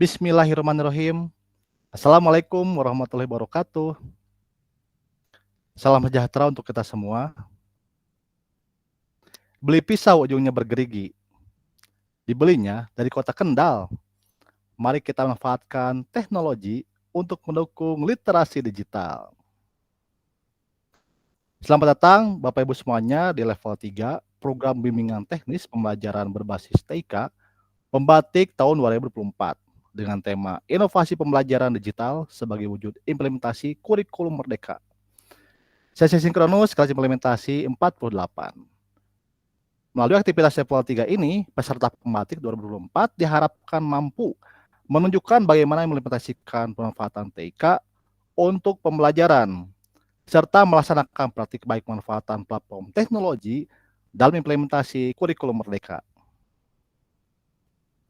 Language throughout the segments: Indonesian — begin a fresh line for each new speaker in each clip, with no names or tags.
Bismillahirrahmanirrahim. Assalamualaikum warahmatullahi wabarakatuh. Salam sejahtera untuk kita semua. Beli pisau ujungnya bergerigi. Dibelinya dari kota Kendal. Mari kita manfaatkan teknologi untuk mendukung literasi digital. Selamat datang Bapak Ibu semuanya di level 3 program bimbingan teknis pembelajaran berbasis TIK Pembatik tahun 2024 dengan tema Inovasi Pembelajaran Digital sebagai wujud implementasi kurikulum merdeka. Sesi sinkronus kelas implementasi 48. Melalui aktivitas level 3 ini, peserta pembatik 2024 diharapkan mampu menunjukkan bagaimana implementasikan pemanfaatan TIK untuk pembelajaran, serta melaksanakan praktik baik pemanfaatan platform teknologi dalam implementasi kurikulum merdeka.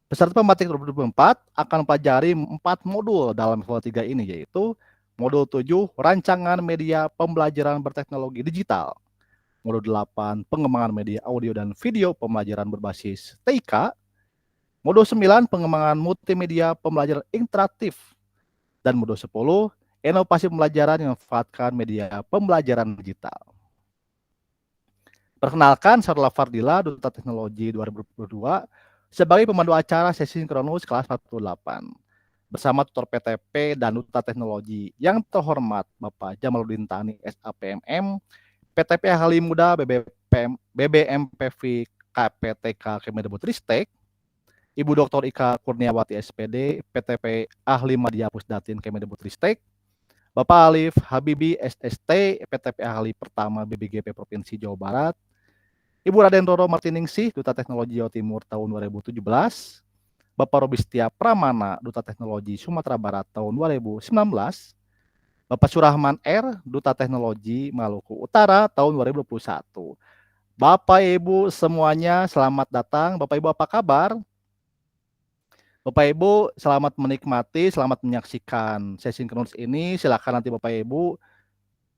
Peserta pembatik 2024 akan mempelajari 4 modul dalam level 3 ini, yaitu modul 7, rancangan media pembelajaran berteknologi digital. Modul 8, pengembangan media audio dan video pembelajaran berbasis TIK. Modul 9, pengembangan multimedia pembelajaran interaktif. Dan modul 10, inovasi pembelajaran yang memanfaatkan media pembelajaran digital. Perkenalkan, saya adalah Fardila, Duta Teknologi 2022, sebagai pemandu acara sesi sinkronus kelas 48. Bersama tutor PTP dan Duta Teknologi yang terhormat Bapak Jamaluddin Tani SAPMM, PTP Ahli Muda BBMPV KPTK Kemendikbudristek, Ibu Dr. Ika Kurniawati SPD, PTP Ahli Madya Pusdatin Kemendikbudristek, Bapak Alif Habibi SST, PTP Ahli Pertama BBGP Provinsi Jawa Barat, Ibu Raden Roro Martiningsih, Duta Teknologi Jawa Timur tahun 2017, Bapak Robistia Pramana, Duta Teknologi Sumatera Barat tahun 2019, Bapak Surahman R, Duta Teknologi Maluku Utara tahun 2021. Bapak Ibu semuanya selamat datang. Bapak Ibu apa kabar? Bapak Ibu selamat menikmati, selamat menyaksikan sesi sinkronus ini. Silakan nanti Bapak Ibu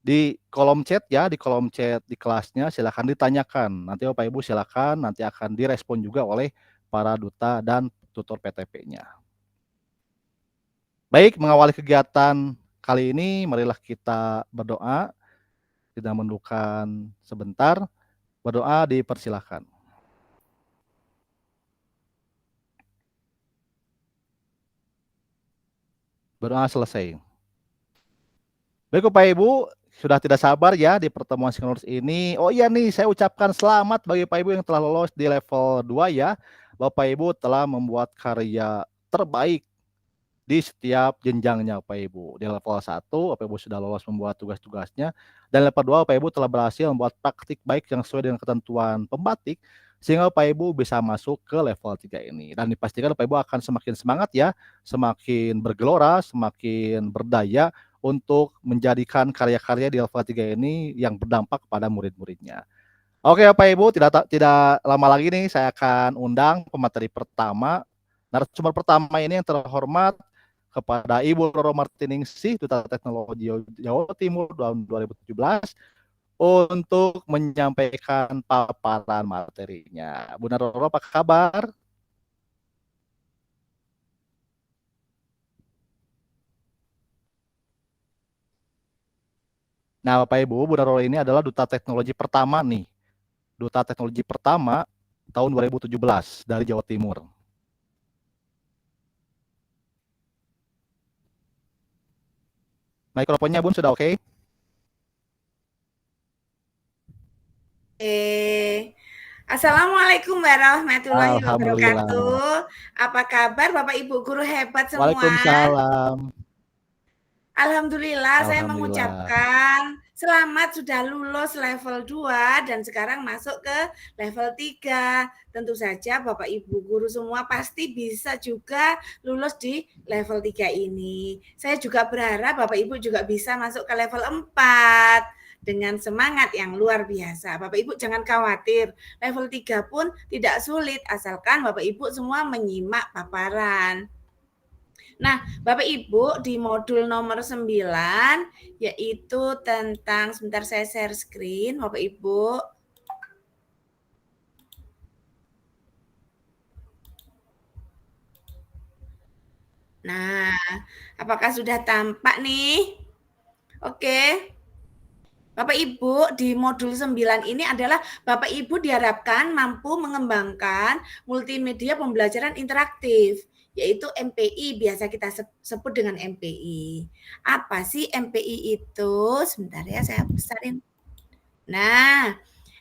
di kolom chat ya, di kolom chat di kelasnya silakan ditanyakan. Nanti Bapak Ibu silakan, nanti akan direspon juga oleh para duta dan tutor PTP-nya. Baik, mengawali kegiatan kali ini, marilah kita berdoa. Kita menundukkan sebentar. Berdoa dipersilakan. Berdoa selesai. Baik Bapak Ibu, sudah tidak sabar ya di pertemuan sinkronus ini. Oh iya nih, saya ucapkan selamat bagi Bapak Ibu yang telah lolos di level 2 ya. Bapak Ibu telah membuat karya terbaik di setiap jenjangnya Bapak Ibu. Di level 1, Bapak Ibu sudah lolos membuat tugas-tugasnya. Dan level 2, Bapak Ibu telah berhasil membuat praktik baik yang sesuai dengan ketentuan pembatik, sehingga Bapak Ibu bisa masuk ke level 3 ini. Dan dipastikan Bapak Ibu akan semakin semangat ya, semakin bergelora, semakin berdaya untuk menjadikan karya-karya di level 3 ini yang berdampak kepada murid-muridnya. Oke Bapak Ibu, tidak lama lagi nih saya akan undang pemateri pertama. Narasumber pertama ini yang terhormat kepada Ibu Roro Martiningsih, Duta Teknologi Jawa Timur tahun 2017, untuk menyampaikan paparan materinya. Bunda Roro, apa kabar? Nah, Bapak Ibu, Bunda Roro ini adalah Duta Teknologi pertama nih. Duta Teknologi pertama tahun 2017 dari Jawa Timur. Mikrofonnya Bun sudah oke?
Assalamualaikum warahmatullahi
Alhamdulillah.
wabarakatuh. Apa kabar Bapak Ibu guru hebat semua?
Waalaikumsalam.
Alhamdulillah, saya
Alhamdulillah.
mengucapkan selamat sudah lulus level 2 dan sekarang masuk ke level 3. Tentu saja Bapak Ibu guru semua pasti bisa juga lulus di level 3 ini. Saya juga berharap Bapak Ibu juga bisa masuk ke level 4. dengan semangat yang luar biasa. Bapak Ibu jangan khawatir, level 3 pun tidak sulit asalkan Bapak Ibu semua menyimak paparan. Nah, Bapak Ibu di modul nomor 9 yaitu tentang, sebentar saya share screen Bapak Ibu. Nah, apakah sudah tampak nih? Oke. Bapak Ibu di modul 9 ini adalah Bapak Ibu diharapkan mampu mengembangkan multimedia pembelajaran interaktif, yaitu MPI, biasa kita sebut dengan MPI. Apa sih MPI itu? Sebentar ya, saya besarin. Nah,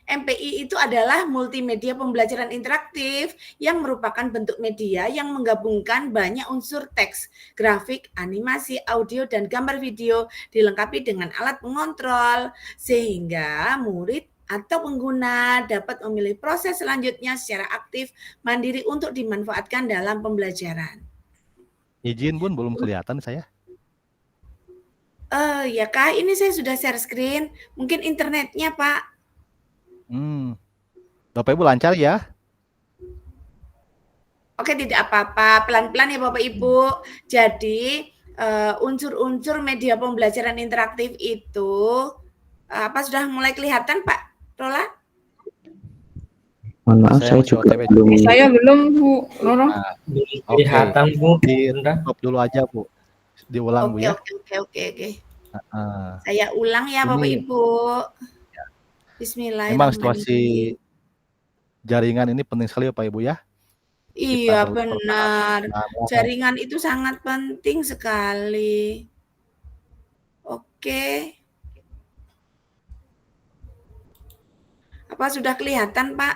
MPI itu adalah multimedia pembelajaran interaktif yang merupakan bentuk media yang menggabungkan banyak unsur teks, grafik, animasi, audio, dan gambar video dilengkapi dengan alat pengontrol sehingga murid atau pengguna dapat memilih proses selanjutnya secara aktif mandiri untuk dimanfaatkan dalam pembelajaran.
Izin Bun, belum kelihatan saya.
Ya Kak, ini saya sudah share screen. Mungkin internetnya Pak.
Bapak Ibu lancar ya?
Oke, tidak apa-apa. Pelan-pelan ya Bapak Ibu. Jadi, unsur-unsur media pembelajaran interaktif itu, apa sudah mulai kelihatan Pak Rola?
Mohon maaf, saya juga belum.
Saya belum, Bu Roro.
Nah,
Kelihatan, Bu.
Di stop dulu aja, Bu. Diulang, Bu ya.
Oke. Saya ulang ya Bapak Ibu. Bismillahirrahmanirrahim.
Memang situasi jaringan ini penting sekali Bapak Ibu ya.
Iya benar. Jaringan itu sangat penting sekali. Oke. Apa sudah kelihatan, Pak?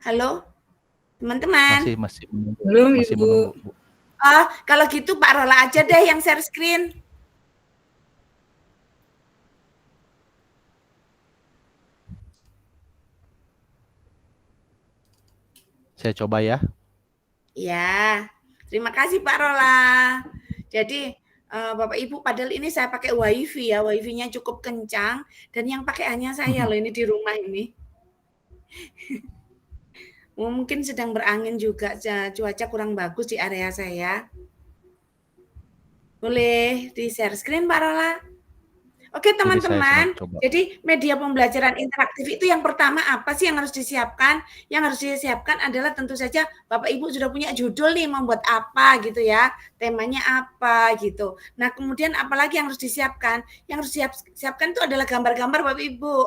Halo, teman-teman.
Masih
Belum,
masih
Ibu.
menunggu, Bu.
Oh, kalau gitu Pak Rola aja deh yang share screen.
Saya coba ya.
Ya, terima kasih Pak Rola. Jadi Bapak Ibu, padahal ini saya pakai WiFi ya, WiFi-nya cukup kencang dan yang pakai hanya saya loh ini di rumah ini. Mungkin sedang berangin juga, cuaca kurang bagus di area saya. Boleh di-share screen Pak Rola? Oke teman-teman, jadi media pembelajaran interaktif itu yang pertama apa sih yang harus disiapkan? Yang harus disiapkan adalah tentu saja Bapak Ibu sudah punya judul nih, membuat apa gitu ya, temanya apa gitu. Nah kemudian apalagi yang harus disiapkan? Yang harus disiapkan itu adalah gambar-gambar Bapak Ibu.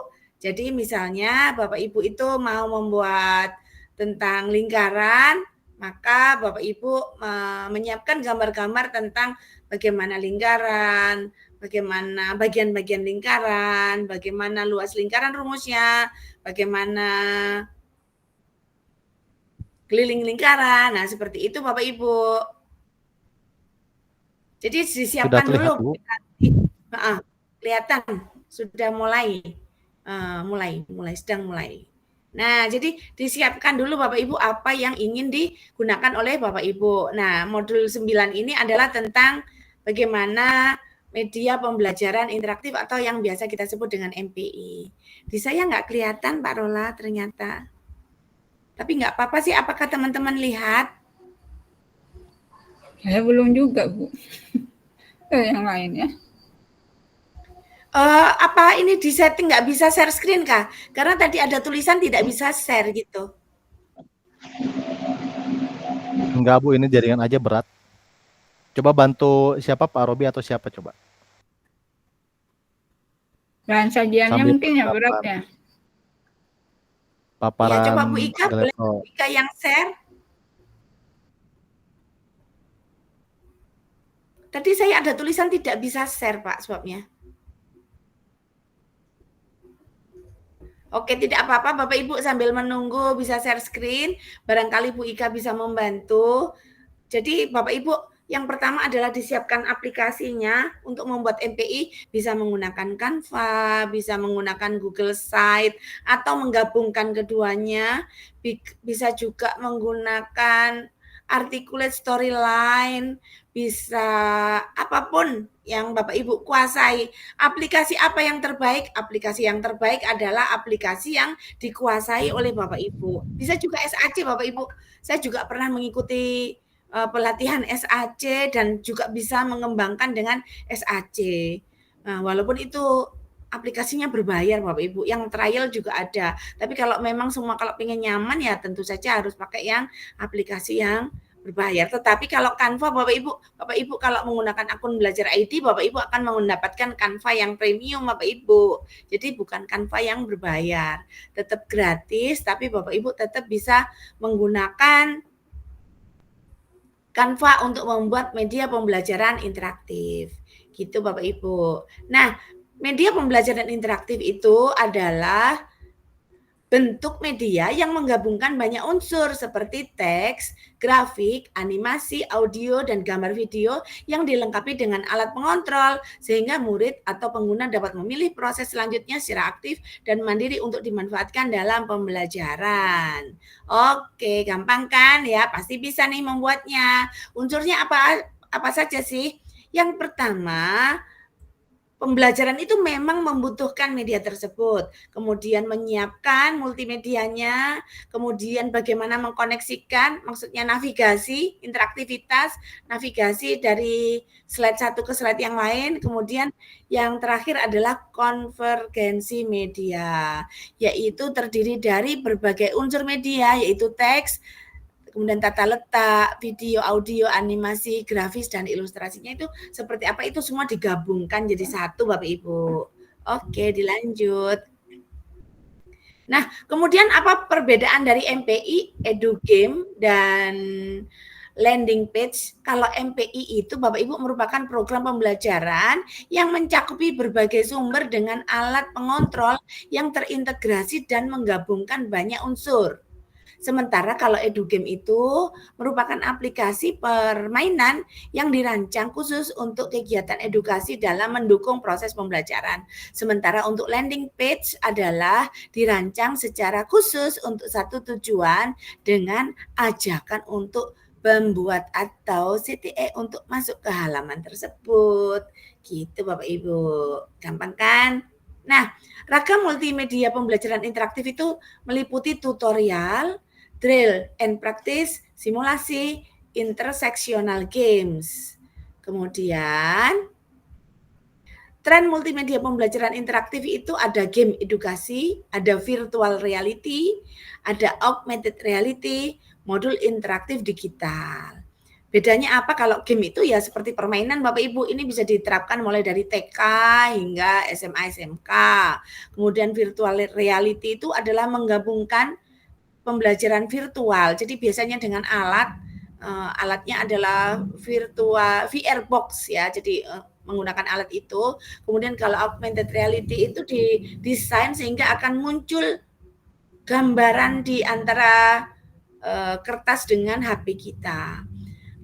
Jadi misalnya Bapak Ibu itu mau membuat tentang lingkaran, maka Bapak Ibu menyiapkan gambar-gambar tentang bagaimana lingkaran, bagaimana bagian-bagian lingkaran, bagaimana luas lingkaran rumusnya, bagaimana keliling lingkaran. Nah, seperti itu Bapak Ibu. Jadi disiapkan dulu. Kelihatan sudah mulai sedang mulai. Nah, jadi disiapkan dulu Bapak Ibu apa yang ingin digunakan oleh Bapak Ibu. Nah, modul 9 ini adalah tentang bagaimana media pembelajaran interaktif atau yang biasa kita sebut dengan MPI. Di saya nggak kelihatan Pak Rola ternyata. Tapi nggak apa-apa sih, apakah teman-teman lihat?
Saya belum juga, Bu. Yang lain ya.
Apa ini di setting nggak bisa share screen Kak? Karena tadi ada tulisan tidak bisa share gitu.
Enggak Bu, ini jaringan aja berat. Coba bantu siapa, Pak Robi atau siapa coba?
Dan sajiannya mungkin ya berat ya.
Paparan
ya, coba Bu Ika, boleh Bu Ika yang share? Tadi saya ada tulisan tidak bisa share Pak sebabnya. Oke, tidak apa-apa Bapak Ibu sambil menunggu bisa share screen, barangkali Bu Ika bisa membantu. Jadi Bapak Ibu, yang pertama adalah disiapkan aplikasinya untuk membuat MPI, bisa menggunakan Canva, bisa menggunakan Google Site, atau menggabungkan keduanya, bisa juga menggunakan articulate storyline, bisa apapun yang Bapak Ibu kuasai. Aplikasi apa yang terbaik? Aplikasi yang terbaik adalah aplikasi yang dikuasai oleh Bapak Ibu. Bisa juga SAC Bapak Ibu. Saya juga pernah mengikuti pelatihan SAC dan juga bisa mengembangkan dengan SAC. Nah, walaupun itu aplikasinya berbayar Bapak Ibu, yang trial juga ada. Tapi kalau memang semua kalau pengen nyaman ya tentu saja harus pakai yang aplikasi yang berbayar. Tetapi kalau Canva Bapak Ibu kalau menggunakan akun Belajar ID, Bapak Ibu akan mendapatkan Canva yang premium Bapak Ibu. Jadi bukan Canva yang berbayar. Tetap gratis tapi Bapak Ibu tetap bisa menggunakan Canva untuk membuat media pembelajaran interaktif. Gitu Bapak Ibu. Nah, media pembelajaran interaktif itu adalah bentuk media yang menggabungkan banyak unsur seperti teks, grafik, animasi, audio, dan gambar video yang dilengkapi dengan alat pengontrol sehingga murid atau pengguna dapat memilih proses selanjutnya secara aktif dan mandiri untuk dimanfaatkan dalam pembelajaran. Oke, gampang kan ya? Pasti bisa nih membuatnya. Unsurnya apa saja sih? Yang pertama, pembelajaran itu memang membutuhkan media tersebut, kemudian menyiapkan multimedianya, kemudian bagaimana mengkoneksikan, maksudnya navigasi, interaktivitas, navigasi dari slide satu ke slide yang lain, kemudian yang terakhir adalah konvergensi media, yaitu terdiri dari berbagai unsur media, yaitu teks, kemudian tata letak, video, audio, animasi, grafis, dan ilustrasinya itu seperti apa, itu semua digabungkan jadi satu Bapak Ibu. Oke, dilanjut. Nah, kemudian apa perbedaan dari MPI, EduGame, dan landing page? Kalau MPI itu Bapak Ibu merupakan program pembelajaran yang mencakupi berbagai sumber dengan alat pengontrol yang terintegrasi dan menggabungkan banyak unsur. Sementara kalau EduGame itu merupakan aplikasi permainan yang dirancang khusus untuk kegiatan edukasi dalam mendukung proses pembelajaran. Sementara untuk landing page adalah dirancang secara khusus untuk satu tujuan dengan ajakan untuk membuat atau CTA untuk masuk ke halaman tersebut. Gitu Bapak Ibu. Gampang kan? Nah, ragam multimedia pembelajaran interaktif itu meliputi tutorial, drill and practice, simulasi, intersectional games. Kemudian, tren multimedia pembelajaran interaktif itu ada game edukasi, ada virtual reality, ada augmented reality, modul interaktif digital. Bedanya apa? Kalau game itu ya seperti permainan Bapak Ibu, ini bisa diterapkan mulai dari TK hingga SMA SMK. Kemudian virtual reality itu adalah menggabungkan pembelajaran virtual. Jadi biasanya dengan alatnya adalah virtual VR box ya. Jadi menggunakan alat itu. Kemudian kalau augmented reality itu didesain sehingga akan muncul gambaran di antara kertas dengan HP kita.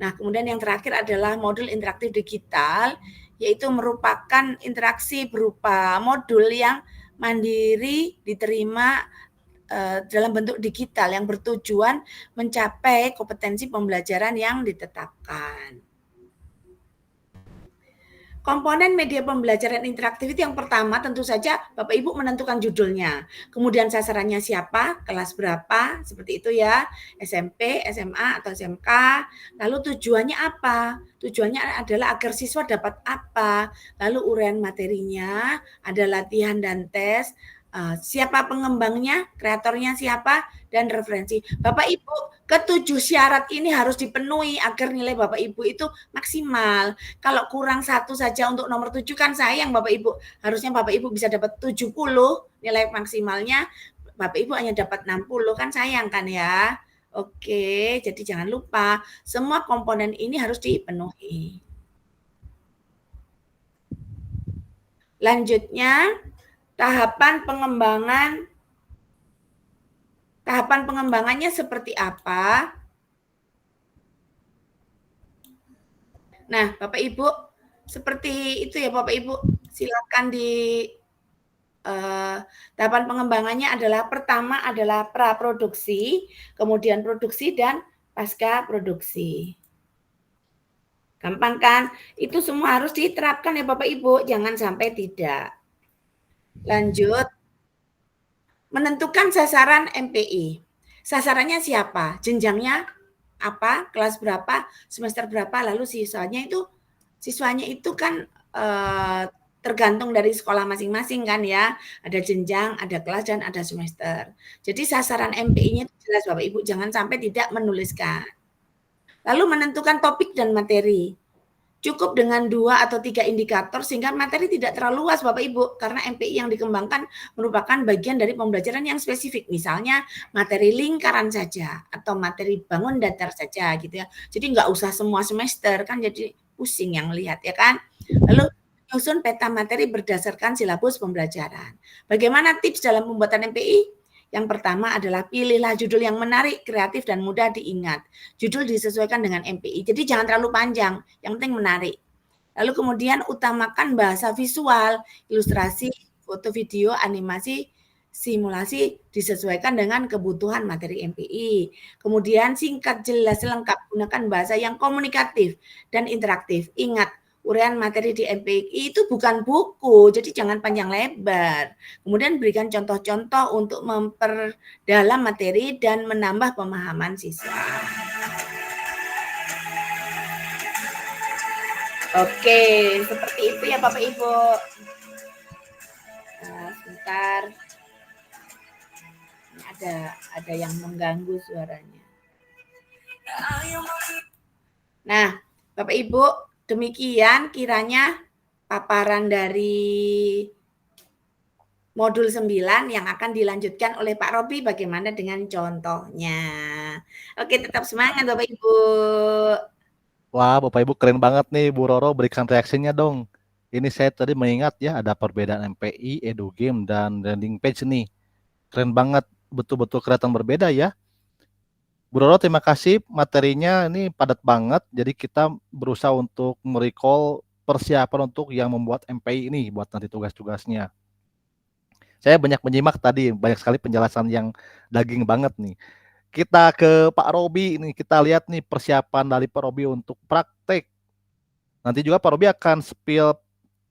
Nah, kemudian yang terakhir adalah modul interaktif digital, yaitu merupakan interaksi berupa modul yang mandiri diterima dalam bentuk digital yang bertujuan mencapai kompetensi pembelajaran yang ditetapkan. Komponen media pembelajaran interaktif itu yang pertama tentu saja Bapak Ibu menentukan judulnya. Kemudian sasarannya siapa, kelas berapa, seperti itu ya, SMP, SMA, atau SMK. Lalu tujuannya apa? Tujuannya adalah agar siswa dapat apa. Lalu uraian materinya, ada latihan dan tes, siapa pengembangnya, kreatornya siapa, dan referensi. Bapak Ibu, ketujuh syarat ini harus dipenuhi agar nilai Bapak Ibu itu maksimal. Kalau kurang satu saja untuk nomor 7 kan sayang Bapak Ibu. Harusnya Bapak Ibu bisa dapat 70 nilai maksimalnya. Bapak Ibu hanya dapat 60 kan sayang kan ya. Oke, jadi jangan lupa semua komponen ini harus dipenuhi. Lanjutnya, tahapan pengembangannya seperti apa? Nah, Bapak Ibu, seperti itu ya Bapak Ibu. Silakan di tahapan pengembangannya adalah pertama adalah praproduksi, kemudian produksi dan pasca produksi. Gampang kan? Itu semua harus diterapkan ya Bapak Ibu, jangan sampai tidak. Lanjut, menentukan sasaran MPI. Sasarannya siapa? Jenjangnya apa? Kelas berapa? Semester berapa? Lalu siswanya itu kan tergantung dari sekolah masing-masing kan ya. Ada jenjang, ada kelas, dan ada semester. Jadi sasaran MPI-nya itu jelas Bapak Ibu, jangan sampai tidak menuliskan. Lalu menentukan topik dan materi. Cukup dengan 2 atau 3 indikator sehingga materi tidak terlalu luas Bapak Ibu, karena MPI yang dikembangkan merupakan bagian dari pembelajaran yang spesifik, misalnya materi lingkaran saja atau materi bangun datar saja gitu ya. Jadi nggak usah semua semester kan jadi pusing yang lihat ya kan. Lalu menyusun peta materi berdasarkan silabus pembelajaran. Bagaimana tips dalam pembuatan MPI? Yang pertama adalah pilihlah judul yang menarik, kreatif, dan mudah diingat. Judul disesuaikan dengan MPI, jadi jangan terlalu panjang, yang penting menarik. Lalu kemudian utamakan bahasa visual, ilustrasi, foto, video, animasi, simulasi disesuaikan dengan kebutuhan materi MPI. Kemudian singkat, jelas, lengkap, gunakan bahasa yang komunikatif dan interaktif. Ingat, uraian materi di MPI itu bukan buku, jadi jangan panjang lebar. Kemudian berikan contoh-contoh untuk memperdalam materi dan menambah pemahaman siswa. Oke, seperti itu ya Bapak Ibu. Nah, sebentar. Ini ada yang mengganggu suaranya. Nah, Bapak Ibu, demikian kiranya paparan dari modul 9 yang akan dilanjutkan oleh Pak Robi bagaimana dengan contohnya. Oke, tetap semangat Bapak Ibu.
Wah, Bapak Ibu keren banget nih, Bu Roro, berikan reaksinya dong. Ini saya tadi mengingat ya, ada perbedaan MPI, EduGame, dan landing page nih. Keren banget, betul-betul kelihatan berbeda ya. Bu Roro, terima kasih, materinya ini padat banget, jadi kita berusaha untuk merecall persiapan untuk yang membuat MPI ini, buat nanti tugas-tugasnya. Saya banyak menyimak tadi, banyak sekali penjelasan yang daging banget nih. Kita ke Pak Robi, ini kita lihat nih persiapan dari Pak Robi untuk praktek. Nanti juga Pak Robi akan spill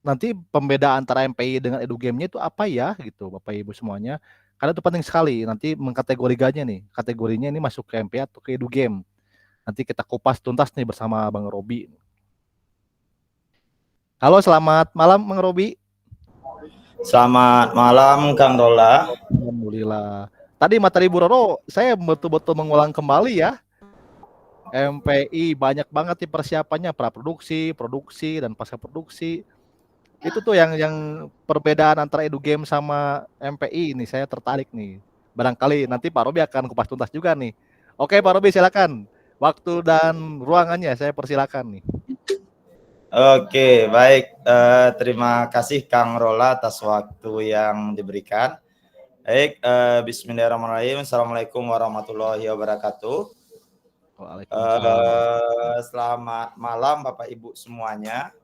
nanti pembedaan antara MPI dengan EduGame-nya itu apa ya gitu Bapak Ibu semuanya. Karena itu penting sekali nanti mengkategorikannya nih. Kategorinya ini masuk ke MPI atau ke EduGame. Nanti kita kupas tuntas nih bersama Bang Robi. Halo, selamat malam Bang Robi.
Selamat malam Kang Rola.
Alhamdulillah. Tadi materi Bu Roro saya betul-betul mengulang kembali ya. MPI banyak banget nih persiapannya, praproduksi, produksi, dan pasca produksi. Itu tuh yang perbedaan antara EduGame sama MPI ini saya tertarik nih. Barangkali nanti Pak Robi akan kupas tuntas juga nih. Oke Pak Robi, silakan. Waktu dan ruangannya saya persilakan nih.
Oke, baik. Terima kasih Kang Rola atas waktu yang diberikan. Baik, bismillahirrahmanirrahim. Assalamualaikum warahmatullahi wabarakatuh.
Waalaikumsalam.
Selamat malam Bapak Ibu semuanya.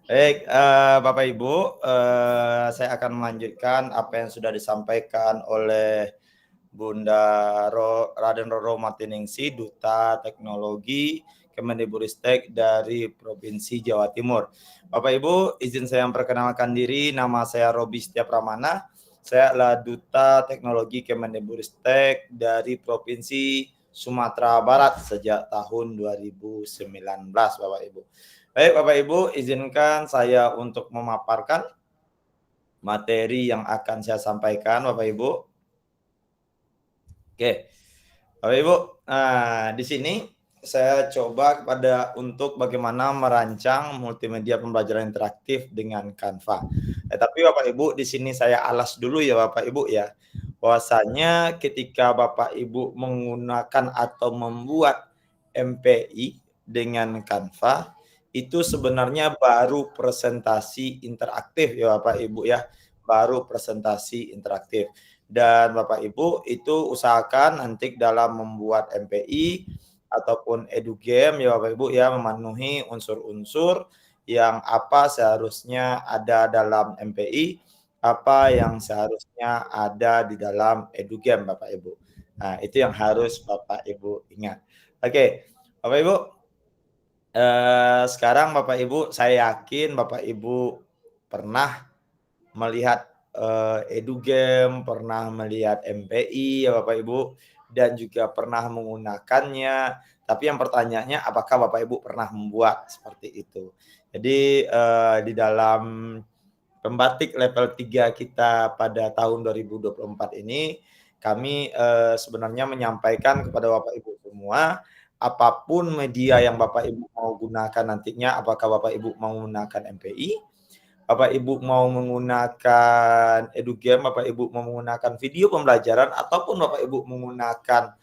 Baik, Bapak Ibu, saya akan melanjutkan apa yang sudah disampaikan oleh Bunda Raden Roro Martiningsi, Duta Teknologi Kemendikbudristek dari Provinsi Jawa Timur. Bapak Ibu, izin saya memperkenalkan diri, nama saya Robi Setiap Ramana. Saya adalah Duta Teknologi Kemendikbudristek dari Provinsi Sumatera Barat sejak tahun 2019, Bapak Ibu. Baik Bapak Ibu, izinkan saya untuk memaparkan materi yang akan saya sampaikan Bapak Ibu. Oke, Bapak Ibu, di sini saya coba untuk bagaimana merancang multimedia pembelajaran interaktif dengan Canva. Tapi Bapak Ibu, di sini saya alas dulu ya Bapak Ibu ya, bahwasanya ketika Bapak Ibu menggunakan atau membuat MPI dengan Canva, itu sebenarnya baru presentasi interaktif ya Bapak Ibu ya, baru presentasi interaktif. Dan Bapak Ibu itu usahakan nanti dalam membuat MPI ataupun EduGame ya Bapak Ibu ya, memenuhi unsur-unsur yang apa seharusnya ada dalam MPI, apa yang seharusnya ada di dalam EduGame Bapak Ibu. Nah, itu yang harus Bapak Ibu ingat. Oke, Bapak Ibu, sekarang Bapak Ibu, saya yakin Bapak Ibu pernah melihat EduGame, pernah melihat MPI ya Bapak Ibu, dan juga pernah menggunakannya. Tapi yang pertanyaannya, apakah Bapak Ibu pernah membuat seperti itu? Jadi di dalam pembatik level 3 kita pada tahun 2024 ini, kami sebenarnya menyampaikan kepada Bapak Ibu semua, apapun media yang Bapak Ibu mau gunakan nantinya, apakah Bapak Ibu mau menggunakan MPI, Bapak Ibu mau menggunakan EduGame, Bapak Ibu mau menggunakan video pembelajaran, ataupun Bapak Ibu menggunakan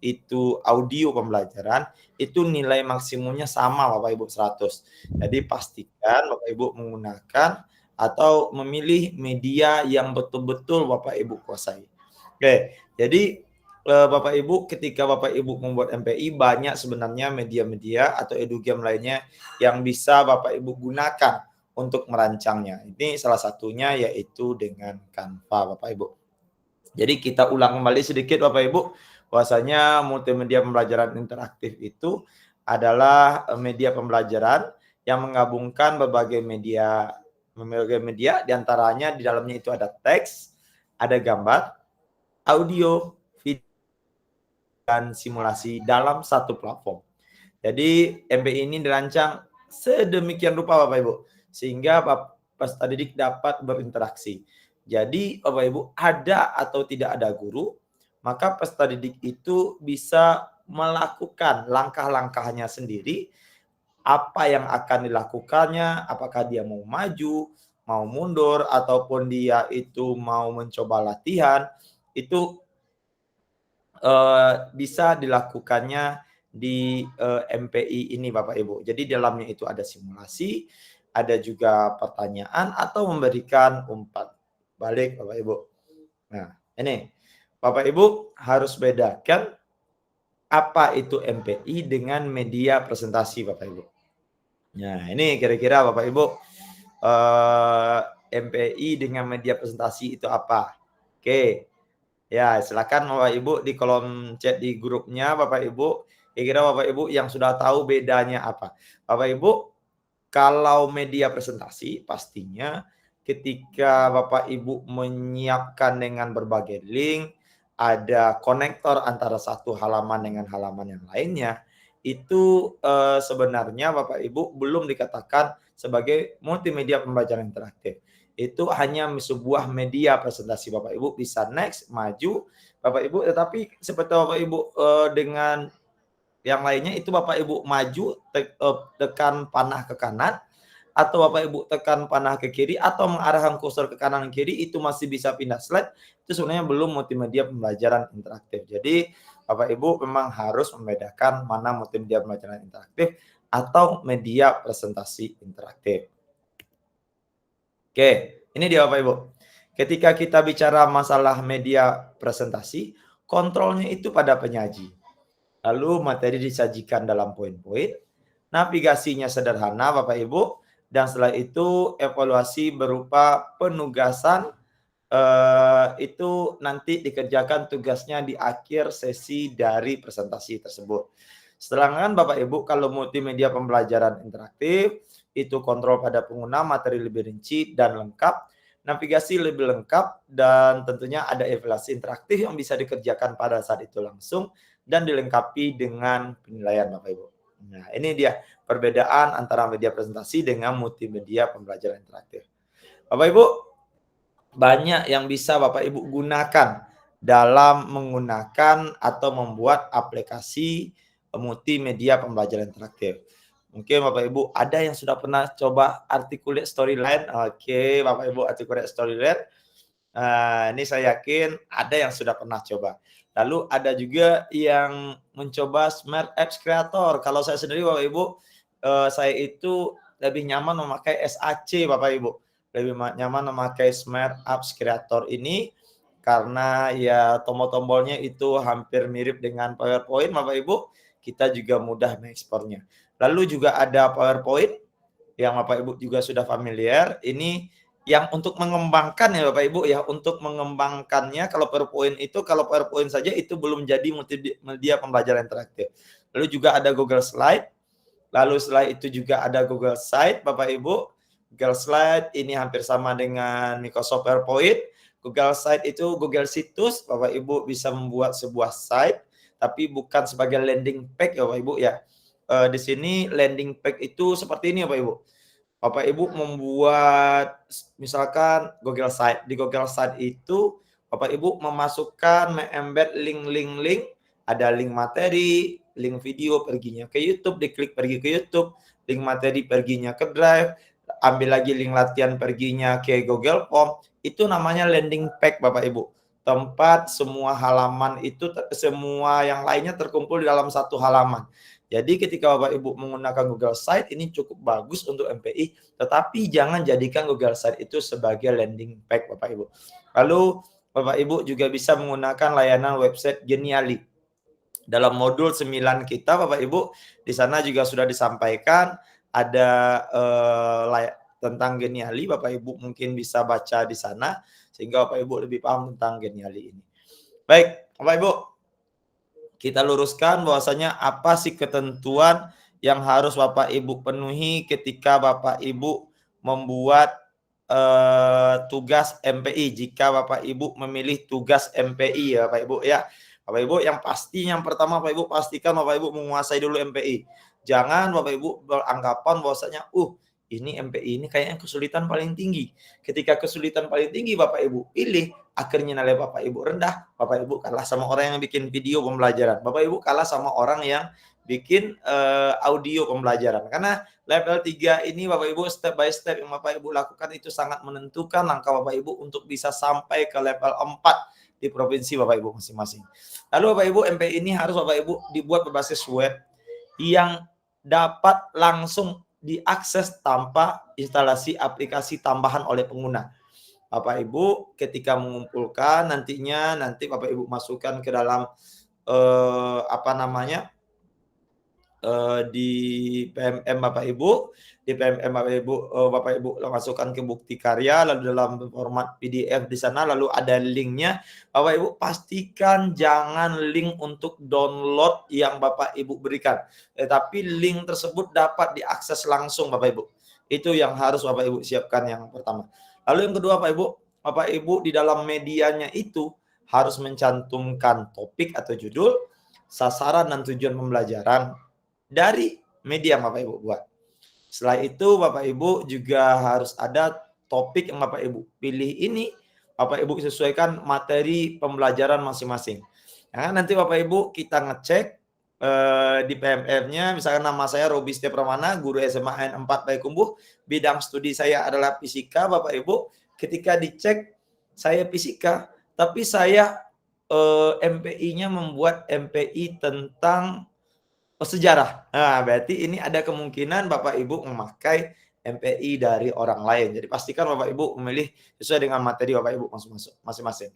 itu audio pembelajaran, itu nilai maksimumnya sama Bapak Ibu 100. Jadi pastikan Bapak Ibu menggunakan atau memilih media yang betul-betul Bapak Ibu kuasai. Oke, jadi Bapak Ibu ketika Bapak Ibu membuat MPI, banyak sebenarnya media-media atau EduGame lainnya yang bisa Bapak Ibu gunakan untuk merancangnya. Ini salah satunya yaitu dengan Canva Bapak Ibu. Jadi kita ulang kembali sedikit Bapak Ibu, bahwasanya multimedia pembelajaran interaktif itu adalah media pembelajaran yang menggabungkan berbagai media diantaranya di dalamnya itu ada teks, ada gambar, audio, video, dan simulasi dalam satu platform. Jadi MPI ini dirancang sedemikian rupa Bapak Ibu, sehingga peserta didik dapat berinteraksi. Jadi Bapak Ibu, ada atau tidak ada guru, maka peserta didik itu bisa melakukan langkah-langkahnya sendiri, apa yang akan dilakukannya, apakah dia mau maju, mau mundur, ataupun dia itu mau mencoba latihan, itu bisa dilakukannya di MPI ini Bapak Ibu. Jadi dalamnya itu ada simulasi, ada juga pertanyaan atau memberikan umpan balik Bapak Ibu. Nah, ini Bapak Ibu harus bedakan apa itu MPI dengan media presentasi Bapak Ibu. Nah, ini kira-kira Bapak Ibu MPI dengan media presentasi itu apa? Oke. Ya, silakan Bapak Ibu di kolom chat di grupnya Bapak Ibu, kira-kira Bapak Ibu yang sudah tahu bedanya apa. Bapak Ibu, kalau media presentasi pastinya ketika Bapak Ibu menyiapkan dengan berbagai link, ada konektor antara satu halaman dengan halaman yang lainnya, itu sebenarnya Bapak Ibu belum dikatakan sebagai multimedia pembelajaran interaktif. Itu hanya sebuah media presentasi Bapak Ibu bisa next, maju Bapak Ibu, tetapi seperti Bapak Ibu dengan yang lainnya itu Bapak Ibu maju, tekan panah ke kanan, atau Bapak Ibu tekan panah ke kiri, atau mengarahkan kursor ke kanan kiri, itu masih bisa pindah slide, itu sebenarnya belum multimedia pembelajaran interaktif. Jadi Bapak Ibu memang harus membedakan mana multimedia pembelajaran interaktif atau media presentasi interaktif. Oke, ini dia Bapak Ibu. Ketika kita bicara masalah media presentasi, kontrolnya itu pada penyaji. Lalu materi disajikan dalam poin-poin, navigasinya sederhana Bapak Ibu, dan setelah itu evaluasi berupa penugasan itu nanti dikerjakan tugasnya di akhir sesi dari presentasi tersebut. Sedangkan Bapak Ibu kalau multimedia pembelajaran interaktif itu kontrol pada pengguna, materi lebih rinci dan lengkap, navigasi lebih lengkap, dan tentunya ada evaluasi interaktif yang bisa dikerjakan pada saat itu langsung dan dilengkapi dengan penilaian Bapak Ibu. Nah, ini dia perbedaan antara media presentasi dengan multimedia pembelajaran interaktif. Bapak Ibu, banyak yang bisa Bapak Ibu gunakan dalam menggunakan atau membuat aplikasi multimedia pembelajaran interaktif. Mungkin Bapak Ibu ada yang sudah pernah coba articulate storyline. Oke, Bapak Ibu articulate storyline. Ini saya yakin ada yang sudah pernah coba. Lalu ada juga yang mencoba Smart Apps Creator. Kalau saya sendiri Bapak Ibu, saya itu lebih nyaman memakai SAC Bapak Ibu. Lebih nyaman memakai Smart Apps Creator ini karena ya tombol-tombolnya itu hampir mirip dengan PowerPoint Bapak Ibu. Kita juga mudah mengekspornya. Lalu juga ada PowerPoint yang Bapak Ibu juga sudah familiar. Ini yang untuk mengembangkan ya Bapak Ibu ya, untuk mengembangkannya kalau PowerPoint saja itu belum jadi multimedia pembelajaran interaktif. Lalu juga ada Google Slide. Lalu setelah itu juga ada Google Site Bapak Ibu. Google Slide ini hampir sama dengan Microsoft PowerPoint. Google Site itu Google Situs, Bapak Ibu bisa membuat sebuah site, tapi bukan sebagai landing page ya Bapak Ibu ya. Di sini landing page itu seperti ini Bapak Ibu. Bapak Ibu membuat misalkan Google Site. Di Google Site itu Bapak Ibu memasukkan, embed link, ada link materi, link video perginya ke YouTube, diklik pergi ke YouTube, link materi perginya ke Drive, ambil lagi link latihan perginya ke Google Form. Itu namanya landing page Bapak Ibu. Tempat semua halaman itu, semua yang lainnya terkumpul di dalam satu halaman. Jadi ketika Bapak Ibu menggunakan Google Site ini cukup bagus untuk MPI, tetapi jangan jadikan Google Site itu sebagai landing page Bapak Ibu. Lalu Bapak Ibu juga bisa menggunakan layanan website Geniali. Dalam modul 9 kita Bapak Ibu, di sana juga sudah disampaikan ada tentang Geniali, Bapak Ibu mungkin bisa baca di sana sehingga Bapak Ibu lebih paham tentang Geniali ini. Baik, Bapak Ibu, kita luruskan bahwasanya apa sih ketentuan yang harus Bapak Ibu penuhi ketika Bapak Ibu membuat tugas MPI. Jika Bapak Ibu memilih tugas MPI ya Bapak Ibu ya. Bapak Ibu yang pasti, yang pertama Bapak Ibu pastikan Bapak Ibu menguasai dulu MPI. Jangan Bapak Ibu beranggapan bahwasanya ini MPI ini kayaknya kesulitan paling tinggi. Ketika kesulitan paling tinggi Bapak Ibu pilih, akhirnya nilai Bapak Ibu rendah, Bapak Ibu kalah sama orang yang bikin video pembelajaran. Bapak Ibu kalah sama orang yang bikin audio pembelajaran. Karena level 3 ini Bapak Ibu step by step yang Bapak Ibu lakukan itu sangat menentukan langkah Bapak Ibu untuk bisa sampai ke level 4 di provinsi Bapak Ibu masing-masing. Lalu Bapak Ibu MPI ini harus Bapak Ibu dibuat berbasis web yang dapat langsung diakses tanpa instalasi aplikasi tambahan oleh pengguna. Bapak Ibu ketika mengumpulkan nanti Bapak Ibu masukkan ke dalam di PMM Bapak Ibu, Bapak Ibu masukkan ke bukti karya, lalu dalam format PDF di sana, lalu ada linknya. Bapak Ibu pastikan jangan link untuk download yang Bapak Ibu berikan, tetapi link tersebut dapat diakses langsung Bapak Ibu. Itu yang harus Bapak Ibu siapkan yang pertama. Lalu yang kedua Bapak Ibu di dalam medianya itu harus mencantumkan topik atau judul, sasaran dan tujuan pembelajaran dari media yang Bapak Ibu buat. Setelah itu Bapak Ibu juga harus ada topik yang Bapak Ibu pilih ini, Bapak Ibu sesuaikan materi pembelajaran masing-masing. Nah, nanti Bapak Ibu kita ngecek di PMR-nya, misalkan nama saya Robi Setia Pramana, guru SMA N4 Payakumbuh, bidang studi saya adalah fisika Bapak Ibu. Ketika dicek saya fisika, tapi saya MPI-nya membuat MPI tentang sejarah. Nah, berarti ini ada kemungkinan Bapak Ibu memakai MPI dari orang lain. Jadi pastikan Bapak Ibu memilih sesuai dengan materi Bapak Ibu masing-masing.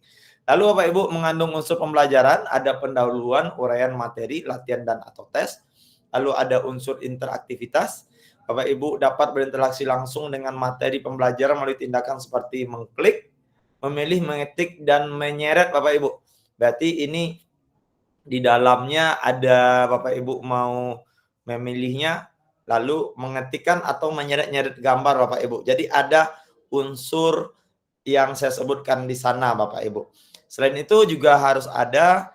Lalu Bapak Ibu mengandung unsur pembelajaran, ada pendahuluan, uraian materi, latihan dan atau tes. Lalu ada unsur interaktivitas. Bapak Ibu dapat berinteraksi langsung dengan materi pembelajaran melalui tindakan seperti mengklik, memilih, mengetik dan menyeret Bapak Ibu. Berarti ini di dalamnya ada Bapak Ibu mau memilihnya, lalu mengetikkan atau menyeret-nyeret gambar Bapak Ibu. Jadi ada unsur yang saya sebutkan di sana Bapak Ibu. Selain itu juga harus ada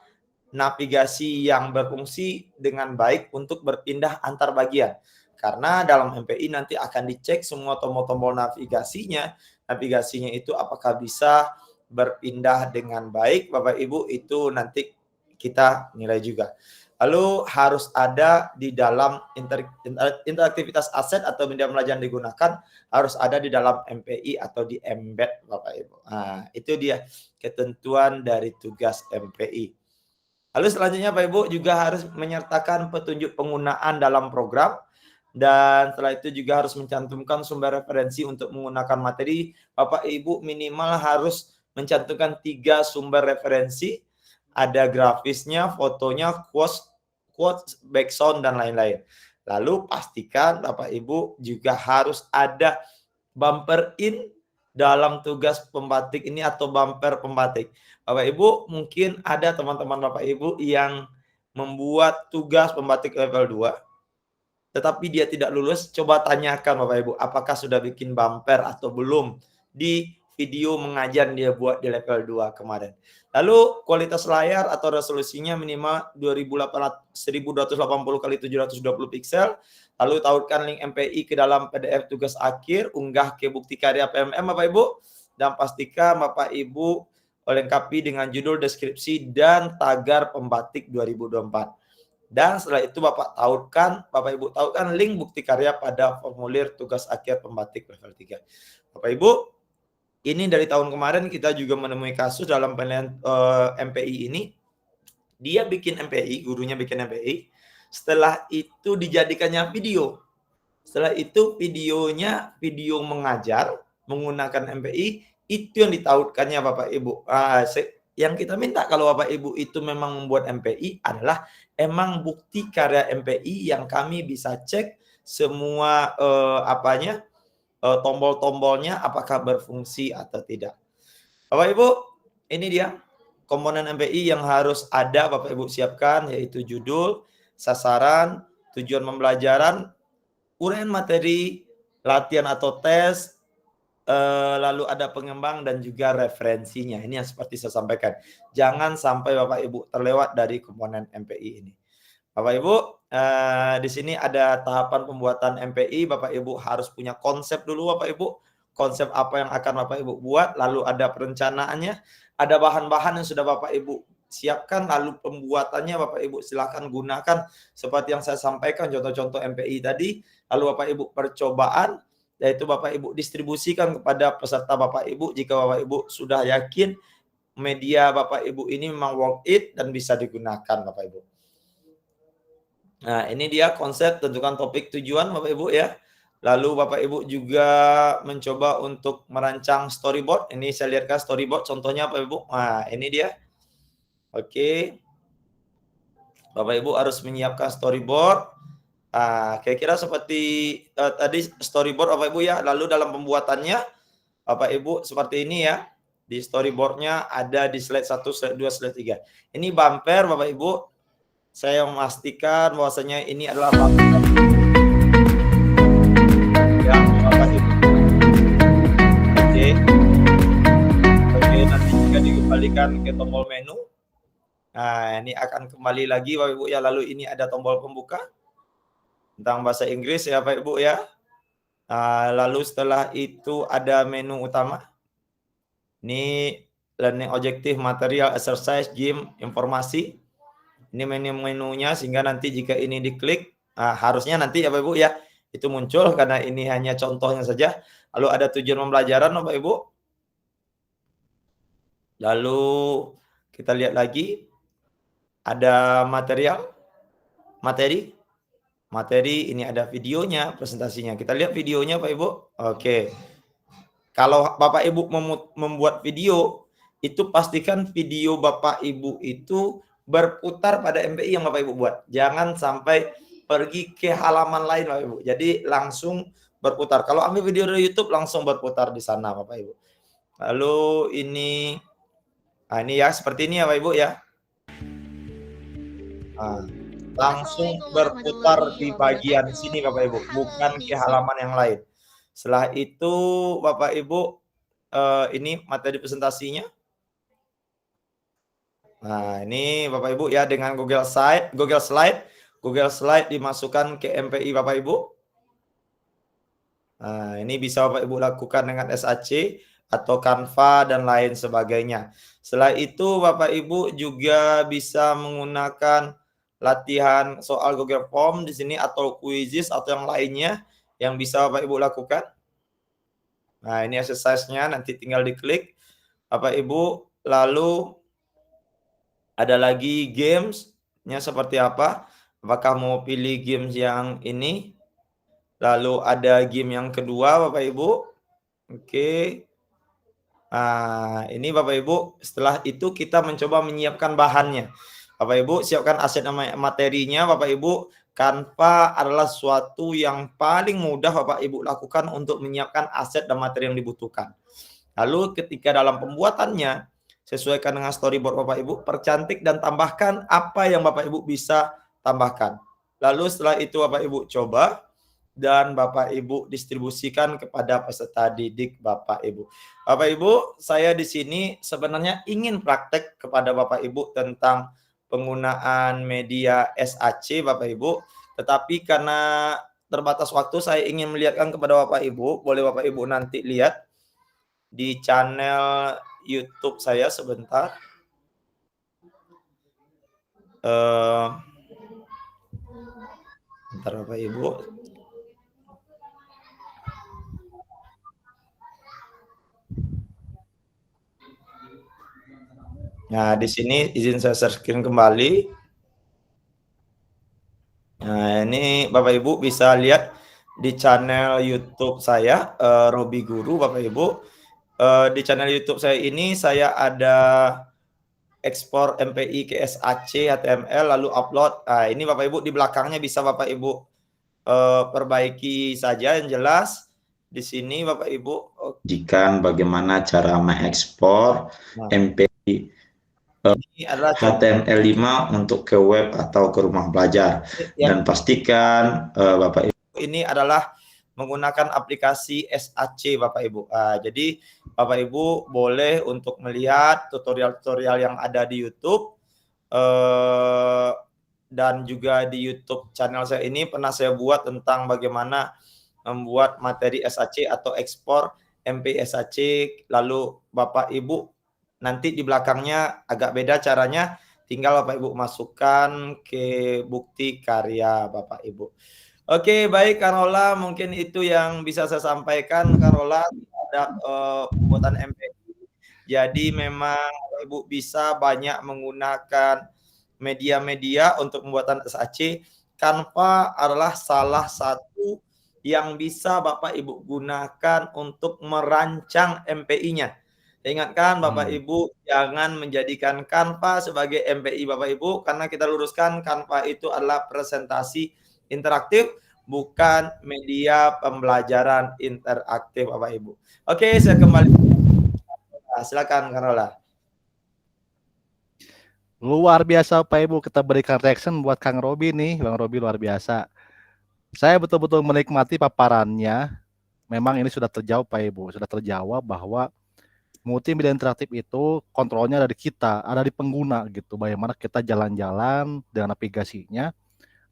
navigasi yang berfungsi dengan baik untuk berpindah antar bagian. Karena dalam MPI nanti akan dicek semua tombol-tombol navigasinya. Navigasinya itu apakah bisa berpindah dengan baik Bapak Ibu, itu nanti kita nilai juga. Lalu harus ada di dalam interaktivitas aset atau media pembelajaran digunakan, harus ada di dalam MPI atau di embed Bapak Ibu. Nah, itu dia ketentuan dari tugas MPI. Lalu selanjutnya Bapak Ibu juga harus menyertakan petunjuk penggunaan dalam program, dan setelah itu juga harus mencantumkan sumber referensi untuk menggunakan materi. Bapak Ibu minimal harus mencantumkan 3 sumber referensi, ada grafisnya, fotonya, quotes, background dan lain-lain. Lalu pastikan Bapak Ibu juga harus ada bumper in dalam tugas pembatik ini atau bumper pembatik. Bapak Ibu, mungkin ada teman-teman Bapak Ibu yang membuat tugas pembatik level 2, tetapi dia tidak lulus. Coba tanyakan Bapak Ibu, apakah sudah bikin bumper atau belum di video mengajar dia buat di level 2 kemarin. Lalu kualitas layar atau resolusinya minimal 1280 x 720 piksel. Lalu tautkan link MPI ke dalam PDF tugas akhir, unggah ke bukti karya PMM Bapak Ibu, dan pastikan Bapak Ibu lengkapi dengan judul, deskripsi, dan tagar pembatik 2024. Dan setelah itu Bapak Ibu tautkan link bukti karya pada formulir tugas akhir pembatik level 3. Bapak Ibu, ini dari tahun kemarin kita juga menemui kasus dalam penilaian MPI ini. Dia bikin MPI, gurunya bikin MPI. Setelah itu dijadikannya video. Setelah itu videonya video mengajar menggunakan MPI, itu yang ditautkannya Bapak Ibu. Yang kita minta kalau Bapak Ibu itu memang membuat MPI adalah emang bukti karya MPI yang kami bisa cek semua tombol-tombolnya apakah berfungsi atau tidak. Bapak Ibu, ini dia komponen MPI yang harus ada Bapak Ibu siapkan, yaitu judul, sasaran, tujuan pembelajaran, uraian materi, latihan atau tes, lalu ada pengembang dan juga referensinya. Ini yang seperti saya sampaikan. Jangan sampai Bapak Ibu terlewat dari komponen MPI ini. Bapak Ibu, di sini ada tahapan pembuatan MPI. Bapak Ibu harus punya konsep dulu Bapak Ibu. Konsep apa yang akan Bapak Ibu buat, lalu ada perencanaannya, ada bahan-bahan yang sudah Bapak Ibu siapkan, lalu pembuatannya Bapak Ibu silakan gunakan seperti yang saya sampaikan contoh-contoh MPI tadi. Lalu Bapak Ibu percobaan, yaitu Bapak Ibu distribusikan kepada peserta Bapak Ibu jika Bapak Ibu sudah yakin media Bapak Ibu ini memang worth it dan bisa digunakan Bapak Ibu. Nah, ini dia konsep, tentukan topik, tujuan Bapak Ibu ya. Lalu Bapak Ibu juga mencoba untuk merancang storyboard. Ini saya lihatkan storyboard contohnya Bapak Ibu. Nah, ini dia. Oke. Bapak Ibu harus menyiapkan storyboard. Kira-kira seperti tadi storyboard Bapak Ibu ya. Lalu dalam pembuatannya Bapak Ibu seperti ini ya. Di storyboardnya ada di slide 1, slide 2, slide 3. Ini bumper Bapak Ibu. Saya memastikan bahwasanya ini adalah bumper yang Bapak Ibu. Oke, nanti jika dikembalikan ke tombol menu. Nah, ini akan kembali lagi Bapak Ibu ya. Lalu ini ada tombol pembuka tentang bahasa Inggris ya Bapak Ibu ya. Lalu setelah itu ada menu utama. Ini learning objective, material, exercise, game, informasi. Ini menu-menunya sehingga nanti jika ini diklik, harusnya nanti ya Bapak Ibu ya, itu muncul karena ini hanya contohnya saja. Lalu ada tujuan pembelajaran Bapak Ibu. Lalu kita lihat lagi, ada materi, ini ada videonya, presentasinya. Kita lihat videonya Bapak Ibu. Oke. Kalau Bapak Ibu membuat video, itu pastikan video Bapak Ibu itu berputar pada MPI yang Bapak Ibu buat. Jangan sampai pergi ke halaman lain Bapak Ibu. Jadi langsung berputar. Kalau ambil video dari YouTube langsung berputar di sana Bapak Ibu. Lalu ini ya seperti ini ya Bapak Ibu ya. Langsung berputar di bagian sini Bapak Ibu, bukan ke halaman yang lain. Setelah itu Bapak Ibu ini materi presentasinya. Nah, ini Bapak Ibu ya dengan Google Slide dimasukkan ke MPI Bapak Ibu. Nah, ini bisa Bapak Ibu lakukan dengan SAC atau Canva dan lain sebagainya. Setelah itu Bapak Ibu juga bisa menggunakan latihan soal Google Form di sini atau quizzes atau yang lainnya yang bisa Bapak Ibu lakukan. Nah, ini exercise-nya nanti tinggal diklik Bapak Ibu. Lalu ada lagi games-nya seperti apa? Apakah mau pilih games yang ini? Lalu ada game yang kedua Bapak Ibu. Oke. Nah, ini Bapak Ibu, setelah itu kita mencoba menyiapkan bahannya. Bapak Ibu siapkan aset materinya Bapak Ibu. Canva adalah suatu yang paling mudah Bapak Ibu lakukan untuk menyiapkan aset dan materi yang dibutuhkan. Lalu ketika dalam pembuatannya, sesuaikan dengan storyboard Bapak Ibu, percantik dan tambahkan apa yang Bapak Ibu bisa tambahkan. Lalu setelah itu Bapak Ibu coba dan Bapak Ibu distribusikan kepada peserta didik Bapak Ibu. Bapak Ibu, saya di sini sebenarnya ingin praktek kepada Bapak Ibu tentang penggunaan media SAC Bapak Ibu, tetapi karena terbatas waktu saya ingin melihatkan kepada Bapak Ibu, boleh Bapak Ibu nanti lihat di channel YouTube saya sebentar. Bentar Bapak Ibu. Nah, di sini izin saya share screen kembali. Nah, ini Bapak Ibu bisa lihat di channel YouTube saya, Robi Guru, Bapak Ibu. Di channel YouTube saya ini saya ada ekspor MPI ke SAC, HTML, lalu upload. Nah, ini Bapak Ibu di belakangnya bisa Bapak Ibu perbaiki saja yang jelas. Di sini Bapak Ibu bagaimana cara mengekspor MPI ini adalah HTML5 untuk ke web atau ke rumah belajar. Dan pastikan Bapak Ibu ini adalah menggunakan aplikasi SAC Bapak Ibu. Jadi Bapak Ibu boleh untuk melihat tutorial-tutorial yang ada di YouTube dan juga di YouTube channel saya ini pernah saya buat tentang bagaimana membuat materi SAC atau ekspor MP SAC. Lalu Bapak Ibu nanti di belakangnya agak beda caranya, tinggal Bapak Ibu masukkan ke bukti karya Bapak Ibu. Oke, baik Karola, mungkin itu yang bisa saya sampaikan Karola terhadap pembuatan MPI. Jadi memang Bapak Ibu bisa banyak menggunakan media-media untuk pembuatan SAC. Canva adalah salah satu yang bisa Bapak Ibu gunakan untuk merancang MPI-nya. Ingatkan Bapak Ibu jangan menjadikan Canva sebagai MPI Bapak Ibu, karena kita luruskan Canva itu adalah presentasi interaktif, bukan media pembelajaran interaktif Bapak Ibu. Oke, saya kembali. Silakan Karola.
Luar biasa Pak Ibu, kita berikan reaction buat Kang Robi nih. Bang Robi luar biasa. Saya betul-betul menikmati paparannya. Memang ini sudah terjawab Pak Ibu, sudah terjawab bahwa multimedia interaktif itu kontrolnya ada di kita, ada di pengguna gitu. Bagaimana kita jalan-jalan dengan navigasinya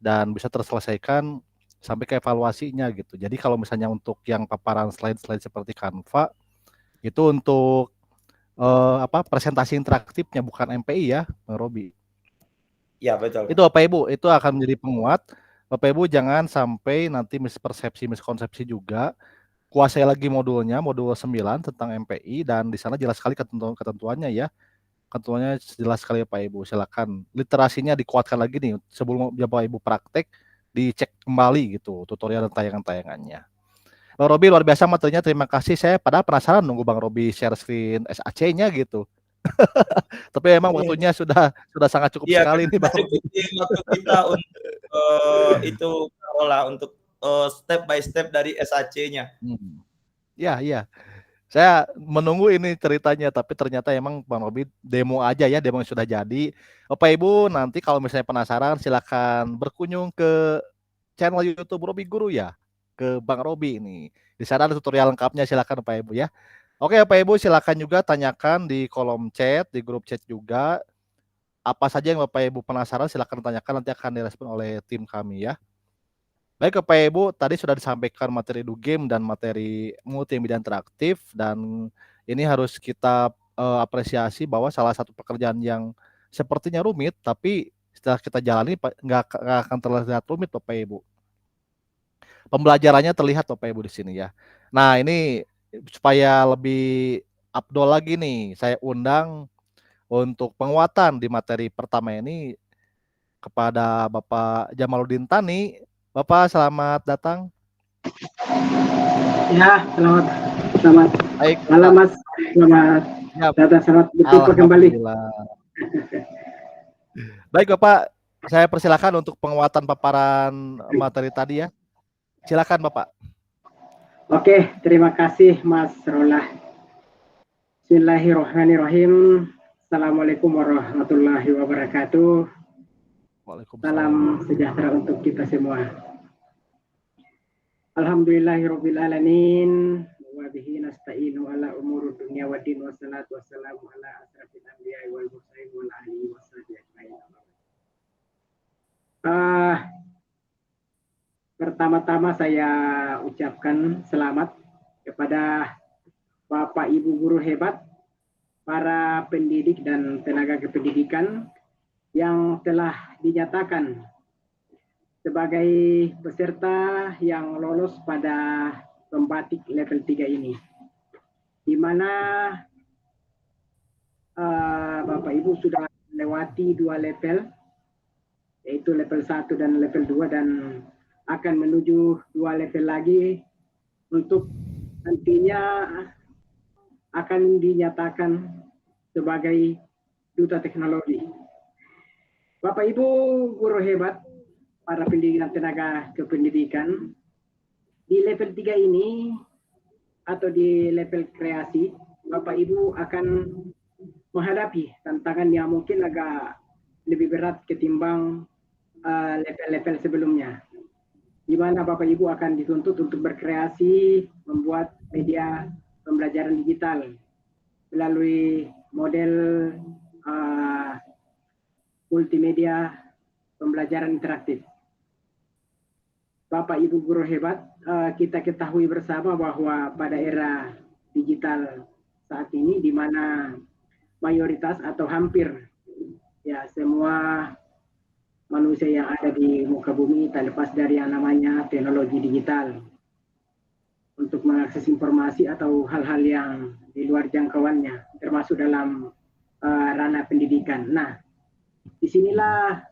dan bisa terselesaikan sampai ke evaluasinya gitu. Jadi kalau misalnya untuk yang paparan slide-slide seperti Canva itu untuk presentasi interaktifnya, bukan MPI ya, Bang Robi.
Ya, betul.
Itu Bapak Ibu, itu akan menjadi penguat. Bapak Ibu jangan sampai nanti mispersepsi, miskonsepsi juga. Kuasai lagi modulnya, modul 9 tentang MPI, dan di sana jelas sekali ketentuannya ya. Ketentuannya jelas sekali Pak Ibu. Silakan literasinya dikuatkan lagi nih sebelum Bapak Ibu praktek, dicek kembali gitu tutorial dan tayangan-tayangannya. Bang Robi luar biasa materinya, terima kasih. Saya pada penasaran nunggu Bang Robi share screen SAC-nya gitu. Tapi emang waktunya sudah sangat cukup sekali nih Bang Robi.
Waktu kita untuk itu untuk step by step dari SAC-nya.
Iya. Saya menunggu ini ceritanya, tapi ternyata emang Bang Robi demo aja ya, demo yang sudah jadi. Bapak Ibu nanti kalau misalnya penasaran silakan berkunjung ke channel YouTube Robi Guru ya, ke Bang Robi ini. Di sana ada tutorial lengkapnya, silakan Bapak Ibu ya. Oke Bapak Ibu, silakan juga tanyakan di kolom chat, di grup chat juga. Apa saja yang Bapak Ibu penasaran silakan tanyakan, nanti akan direspon oleh tim kami ya. Baik Bapak Ibu, tadi sudah disampaikan materi do game dan materi multimedia interaktif, dan ini harus kita apresiasi bahwa salah satu pekerjaan yang sepertinya rumit, tapi setelah kita jalani nggak akan terlihat rumit Bapak Ibu. Pembelajarannya terlihat Bapak Ibu di sini ya. Nah ini supaya lebih abdol lagi nih, saya undang untuk penguatan di materi pertama ini kepada Bapak Jamaluddin Tani. Bapak selamat datang.
Ya, selamat
Baik,
malam Mas. Selamat datang, selamat berjumpa kembali.
Baik Bapak, saya persilakan untuk penguatan paparan materi tadi ya. Silakan Bapak.
Oke, terima kasih Mas Rolah. Bismillahirrahmanirrahim. Assalamualaikum warahmatullahi wabarakatuh.
Waalaikumsalam.
Salam sejahtera untuk kita semua. Alhamdulillahirabbil alamin wa bihi nasta'inu ala umuri dunya waddin wassalatu wassalamu ala asrafil anbiya'i wal mursalin wal alihi washabihi ajmain. Pertama-tama saya ucapkan selamat kepada Bapak Ibu guru hebat, para pendidik dan tenaga kependidikan yang telah dinyatakan sebagai peserta yang lolos pada pembatik level 3 ini. Di mana Bapak Ibu sudah melewati 2 level, yaitu level 1 dan level 2, dan akan menuju 2 level lagi untuk nantinya akan dinyatakan sebagai duta teknologi. Bapak Ibu guru hebat, para pendidik dan tenaga kependidikan, di level 3 ini atau di level kreasi, Bapak Ibu akan menghadapi tantangan yang mungkin agak lebih berat ketimbang level-level sebelumnya, di mana Bapak Ibu akan dituntut untuk berkreasi, membuat media pembelajaran digital melalui model multimedia pembelajaran interaktif. Bapak Ibu guru hebat, kita ketahui bersama bahwa pada era digital saat ini, di mana mayoritas atau hampir ya semua manusia yang ada di muka bumi tak lepas dari yang namanya teknologi digital untuk mengakses informasi atau hal-hal yang di luar jangkauannya, termasuk dalam ranah pendidikan. Nah, disinilah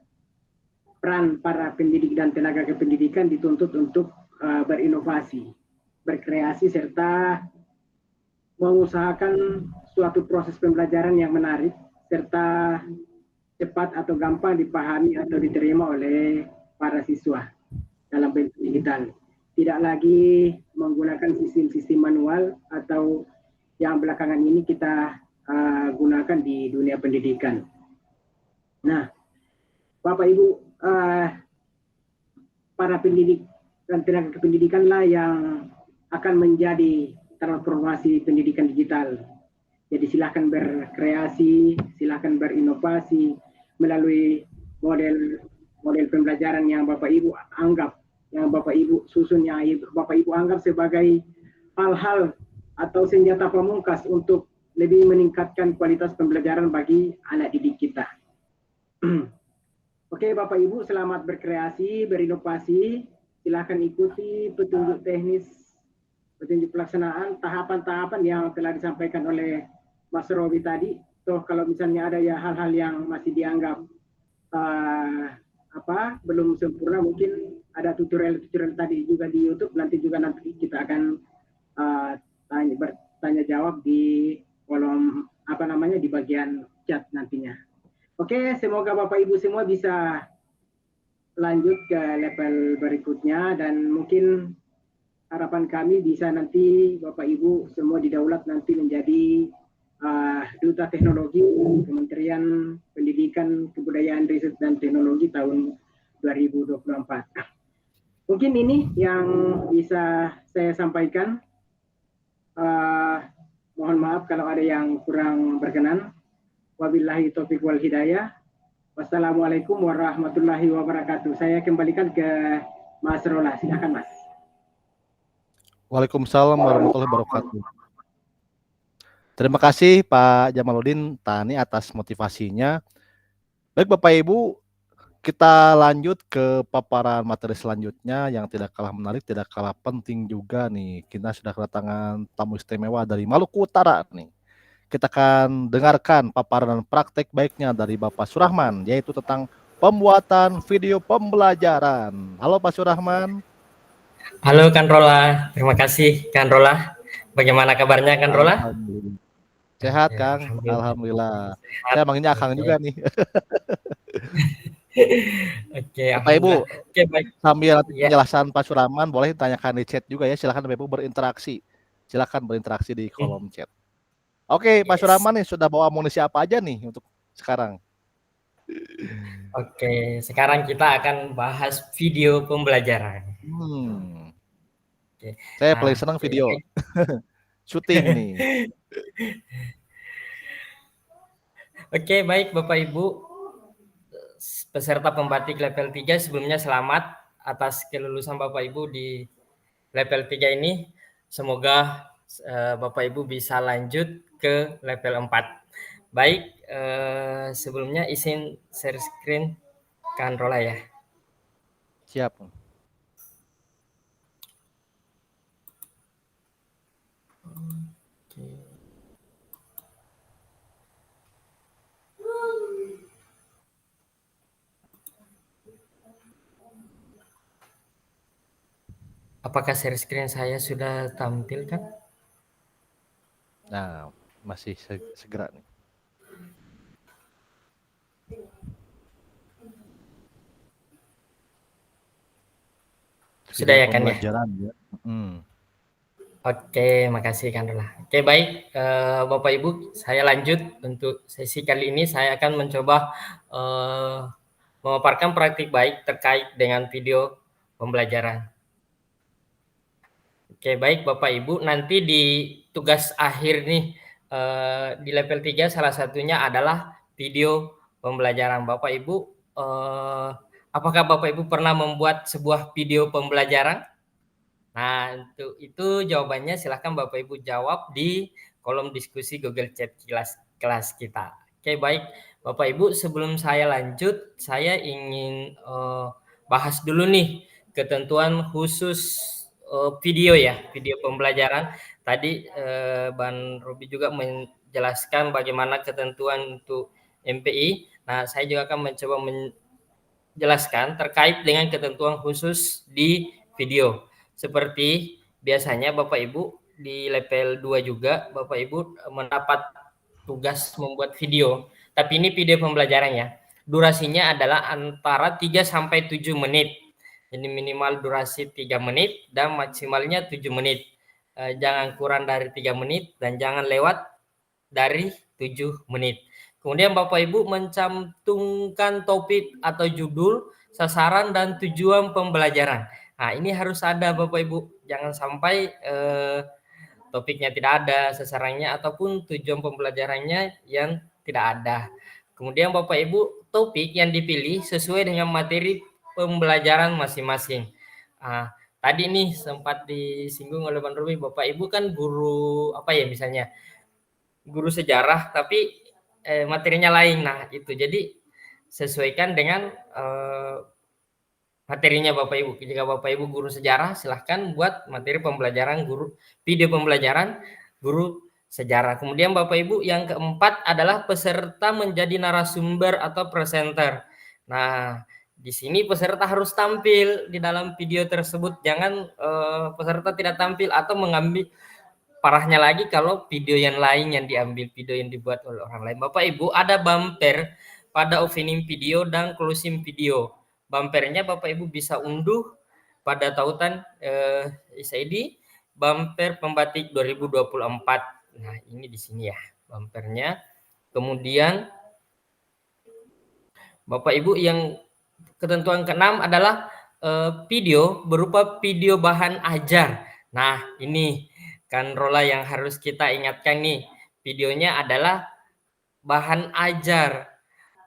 peran para pendidik dan tenaga kependidikan dituntut untuk berinovasi, berkreasi, serta mengusahakan suatu proses pembelajaran yang menarik, serta cepat atau gampang dipahami atau diterima oleh para siswa dalam bentuk digital. Tidak lagi menggunakan sistem-sistem manual atau yang belakangan ini kita gunakan di dunia pendidikan. Nah, Bapak Ibu, para pendidik dan tenaga kependidikan lah yang akan menjadi transformasi pendidikan digital. Jadi silakan berkreasi, silakan berinovasi melalui model pembelajaran yang Bapak Ibu anggap, yang Bapak Ibu susun, yang Bapak Ibu anggap sebagai hal-hal atau senjata pamungkas untuk lebih meningkatkan kualitas pembelajaran bagi anak didik kita. Oke Bapak Ibu, selamat berkreasi, berinovasi. Silakan ikuti petunjuk teknis, petunjuk pelaksanaan, tahapan-tahapan yang telah disampaikan oleh Mas Robi tadi. Toh kalau misalnya ada ya hal-hal yang masih dianggap belum sempurna, mungkin ada tutorial tadi juga di YouTube. Nanti kita akan bertanya jawab di kolom di bagian chat nantinya. Oke, semoga Bapak Ibu semua bisa lanjut ke level berikutnya, dan mungkin harapan kami bisa nanti Bapak Ibu semua didaulat nanti menjadi Duta Teknologi Kementerian Pendidikan, Kebudayaan, Riset dan Teknologi tahun 2024. Mungkin ini yang bisa saya sampaikan. Mohon maaf kalau ada yang kurang berkenan. Wabillahi taufiq wal hidayah. Wassalamualaikum warahmatullahi wabarakatuh. Saya kembalikan ke Mas Rola. Silakan Mas.
Waalaikumsalam warahmatullahi wabarakatuh. Terima kasih Pak Jamaluddin Tani atas motivasinya. Baik Bapak Ibu, kita lanjut ke paparan materi selanjutnya yang tidak kalah menarik, tidak kalah penting juga nih. Kita sudah kedatangan tamu istimewa dari Maluku Utara nih. Kita akan dengarkan paparan praktek baiknya dari Bapak Surahman, yaitu tentang pembuatan video pembelajaran. Halo Pak Surahman.
Halo Kan Rola, terima kasih Kan Rola. Bagaimana kabarnya Kan Rola?
Sehat
Ya,
Kang, alhamdulillah. Saya manggilnya Akang juga nih.
Oke,
Bapak Ibu,
alhamdulillah. Oke, baik.
sambil nanti
Ya.
penjelasan Pak Suraman boleh ditanyakan di chat juga ya. Silakan Bapak Ibu berinteraksi. Silakan berinteraksi di kolom chat. Oke, Pak
Yes.
Suraman nih sudah bawa amunisi apa aja nih untuk sekarang?
Oke, sekarang kita akan bahas video pembelajaran. Oke.
Saya
Nah,
paling senang video.
baik.
Syuting nih.
Oke, baik Bapak Ibu. Peserta pembatik level 3 sebelumnya selamat atas kelulusan Bapak Ibu di level 3 ini. Semoga Bapak Ibu bisa lanjut ke level 4. Baik, sebelumnya izin share screen Kak Rola ya.
Siap.
Apakah share screen saya sudah tampil kan?
Nah, masih segera nih.
Sudah ya kan ya?
Ya.
Oke, makasih Kak Rola. Oke, baik Bapak Ibu, saya lanjut untuk sesi kali ini. Saya akan mencoba memaparkan praktik baik terkait dengan video pembelajaran. Oke, baik Bapak Ibu, nanti di tugas akhir nih di level 3 salah satunya adalah video pembelajaran. Bapak Ibu, apakah Bapak Ibu pernah membuat sebuah video pembelajaran? Nah, untuk itu jawabannya silahkan Bapak Ibu jawab di kolom diskusi Google Chat kelas kita. Oke, baik Bapak Ibu, sebelum saya lanjut, saya ingin bahas dulu nih ketentuan khusus video ya, video pembelajaran. Tadi Bang Robi juga menjelaskan bagaimana ketentuan untuk MPI. Nah, saya juga akan mencoba menjelaskan terkait dengan ketentuan khusus di video. Seperti biasanya Bapak Ibu di level 2 juga Bapak Ibu mendapat tugas membuat video. Tapi ini video pembelajaran ya. Durasinya adalah antara 3 sampai 7 menit. Jadi minimal durasi 3 menit dan maksimalnya 7 menit. Jangan kurang dari 3 menit dan jangan lewat dari 7 menit. Kemudian Bapak Ibu mencantumkan topik atau judul, sasaran dan tujuan pembelajaran. Nah, ini harus ada Bapak Ibu. Jangan sampai topiknya tidak ada, sasarannya ataupun tujuan pembelajarannya yang tidak ada. Kemudian Bapak Ibu, topik yang dipilih sesuai dengan materi pembelajaran masing-masing. Nah, tadi nih sempat disinggung oleh Bang Robi, Bapak Ibu kan guru apa ya misalnya? Guru sejarah tapi materinya lain. Nah, itu. Jadi sesuaikan dengan materinya Bapak Ibu. Jika Bapak Ibu guru sejarah, silahkan buat materi pembelajaran video pembelajaran guru sejarah. Kemudian Bapak Ibu yang keempat adalah peserta menjadi narasumber atau presenter. Nah, di sini peserta harus tampil di dalam video tersebut. Jangan peserta tidak tampil atau mengambil. Parahnya lagi kalau video yang lain yang diambil, video yang dibuat oleh orang lain. Bapak Ibu, ada bumper pada opening video dan closing video. Bumpernya Bapak Ibu bisa unduh pada tautan SID bumper pembatik 2024. Nah, ini di sini ya bumpernya. Kemudian Bapak Ibu yang ketentuan ke-6 adalah video berupa video bahan ajar. Nah, ini kan Rola yang harus kita ingatkan nih. Videonya adalah bahan ajar,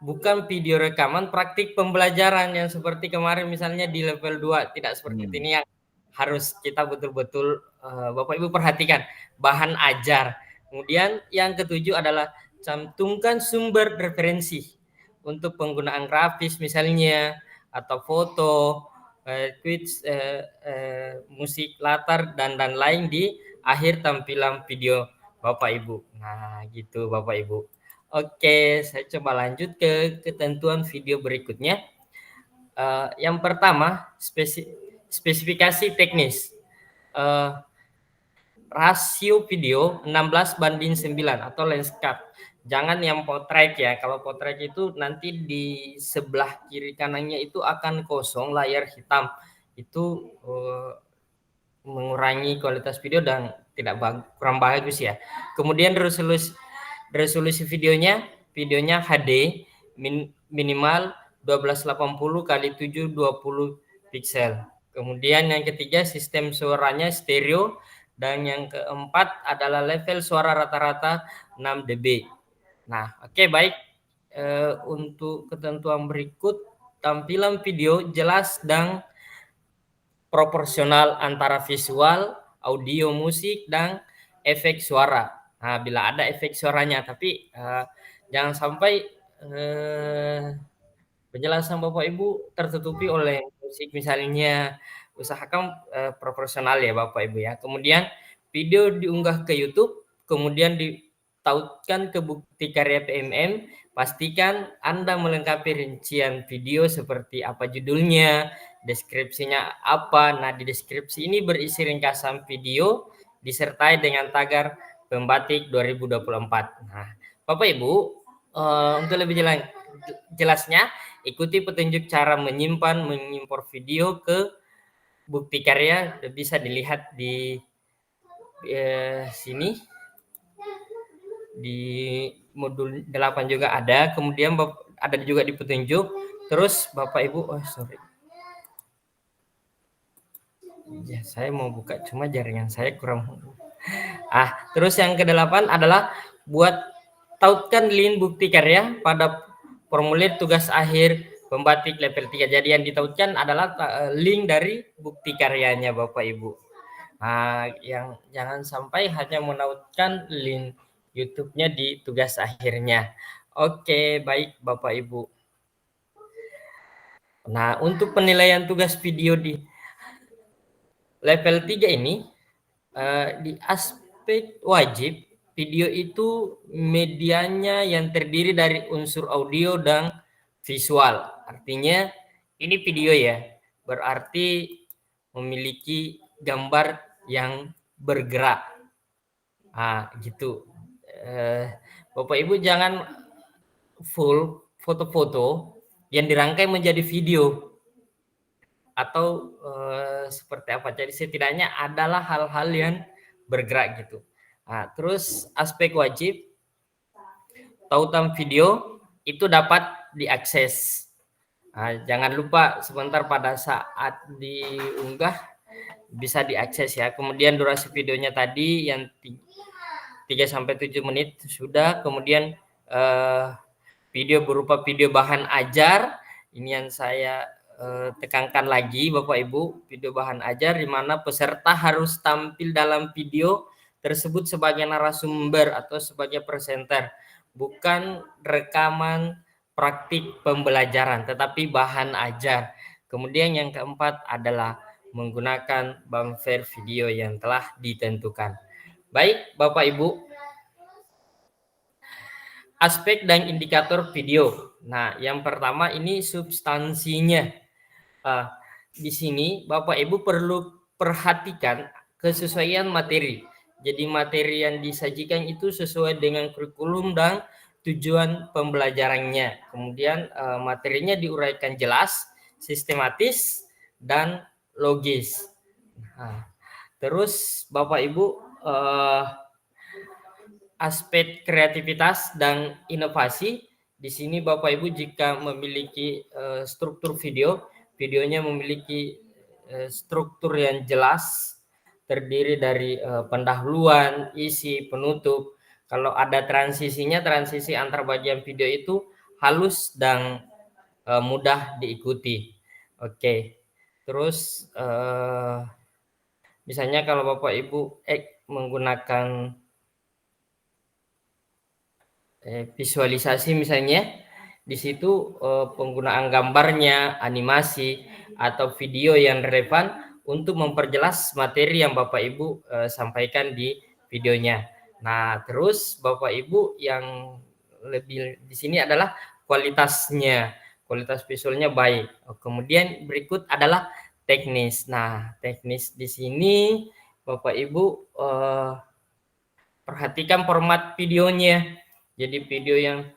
bukan video rekaman praktik pembelajaran yang seperti kemarin misalnya di level 2. Tidak seperti ini yang harus kita betul-betul Bapak Ibu perhatikan, bahan ajar. Kemudian yang ketujuh adalah cantumkan sumber referensi untuk penggunaan grafis misalnya atau foto, tweets, musik latar dan lain di akhir tampilan video Bapak Ibu. Nah, gitu Bapak Ibu. Oke, saya coba lanjut ke ketentuan video berikutnya. Yang pertama, spesifikasi teknis. Rasio video 16:9 atau lens cut. jangan yang potret ya. Kalau potret itu nanti di sebelah kiri kanannya itu akan kosong, layar hitam. Itu mengurangi kualitas video dan kurang bagus ya. Kemudian resolusi videonya HD minimal 1280 kali 720 pixel. Kemudian yang ketiga sistem suaranya stereo dan yang keempat adalah level suara rata-rata 6 dB. Nah, oke, baik. Untuk ketentuan berikut, tampilan video jelas dan proporsional antara visual, audio, musik, dan efek suara. Nah, bila ada efek suaranya, tapi jangan sampai penjelasan Bapak Ibu tertutupi oleh musik, misalnya usahakan proporsional ya Bapak Ibu ya. Kemudian video diunggah ke YouTube, kemudian ditautkan ke bukti karya PMM, pastikan Anda melengkapi rincian video seperti apa judulnya, deskripsinya apa. Nah, di deskripsi ini berisi ringkasan video disertai dengan tagar Pembatik 2024. Nah, Bapak Ibu, untuk lebih jelasnya ikuti petunjuk cara menyimpan mengimpor video ke bukti karya, bisa dilihat di sini di modul 8 juga ada. Kemudian ada juga di petunjuk. Terus Bapak Ibu, ya, saya mau buka cuma jaringan saya kurang. Terus yang ke-8 adalah tautkan link bukti karya pada formulir tugas akhir pembatik level 3. Jadi yang ditautkan adalah link dari bukti karyanya Bapak Ibu. Yang jangan sampai hanya menautkan link YouTube-nya di tugas akhirnya. Oke, baik Bapak Ibu. Nah, untuk penilaian tugas video di level 3 ini, di aspek wajib, video itu medianya yang terdiri dari unsur audio dan visual. Artinya ini video ya, berarti memiliki gambar yang bergerak. Gitu. Bapak Ibu jangan full foto-foto yang dirangkai menjadi video atau seperti apa. Jadi setidaknya adalah hal-hal yang bergerak gitu. Terus aspek wajib, tautan video itu dapat diakses. Jangan lupa sebentar pada saat diunggah bisa diakses ya. Kemudian durasi videonya tadi yang 3-7 menit sudah. Kemudian video berupa video bahan ajar, ini yang saya tekankan lagi Bapak Ibu, video bahan ajar di mana peserta harus tampil dalam video tersebut sebagai narasumber atau sebagai presenter, bukan rekaman praktik pembelajaran tetapi bahan ajar. Kemudian yang keempat adalah menggunakan bumper video yang telah ditentukan. Baik Bapak Ibu, aspek dan indikator video. Nah, yang pertama ini substansinya. Di sini Bapak Ibu perlu perhatikan kesesuaian materi. Jadi materi yang disajikan itu sesuai dengan kurikulum dan tujuan pembelajarannya. Kemudian materinya diuraikan jelas, sistematis, dan logis. Terus Bapak Ibu, aspek kreativitas dan inovasi. Di sini Bapak Ibu jika memiliki struktur videonya memiliki struktur yang jelas, terdiri dari pendahuluan, isi, penutup. Kalau ada transisinya, transisi antar bagian video itu halus dan mudah diikuti. Oke. Terus misalnya kalau Bapak Ibu menggunakan visualisasi misalnya, di situ penggunaan gambarnya, animasi atau video yang relevan untuk memperjelas materi yang Bapak Ibu sampaikan di videonya. Nah, terus Bapak Ibu yang lebih di sini adalah kualitasnya, kualitas visualnya baik. Kemudian berikut adalah teknis. Nah, teknis di sini Bapak Ibu perhatikan format videonya. Jadi video yang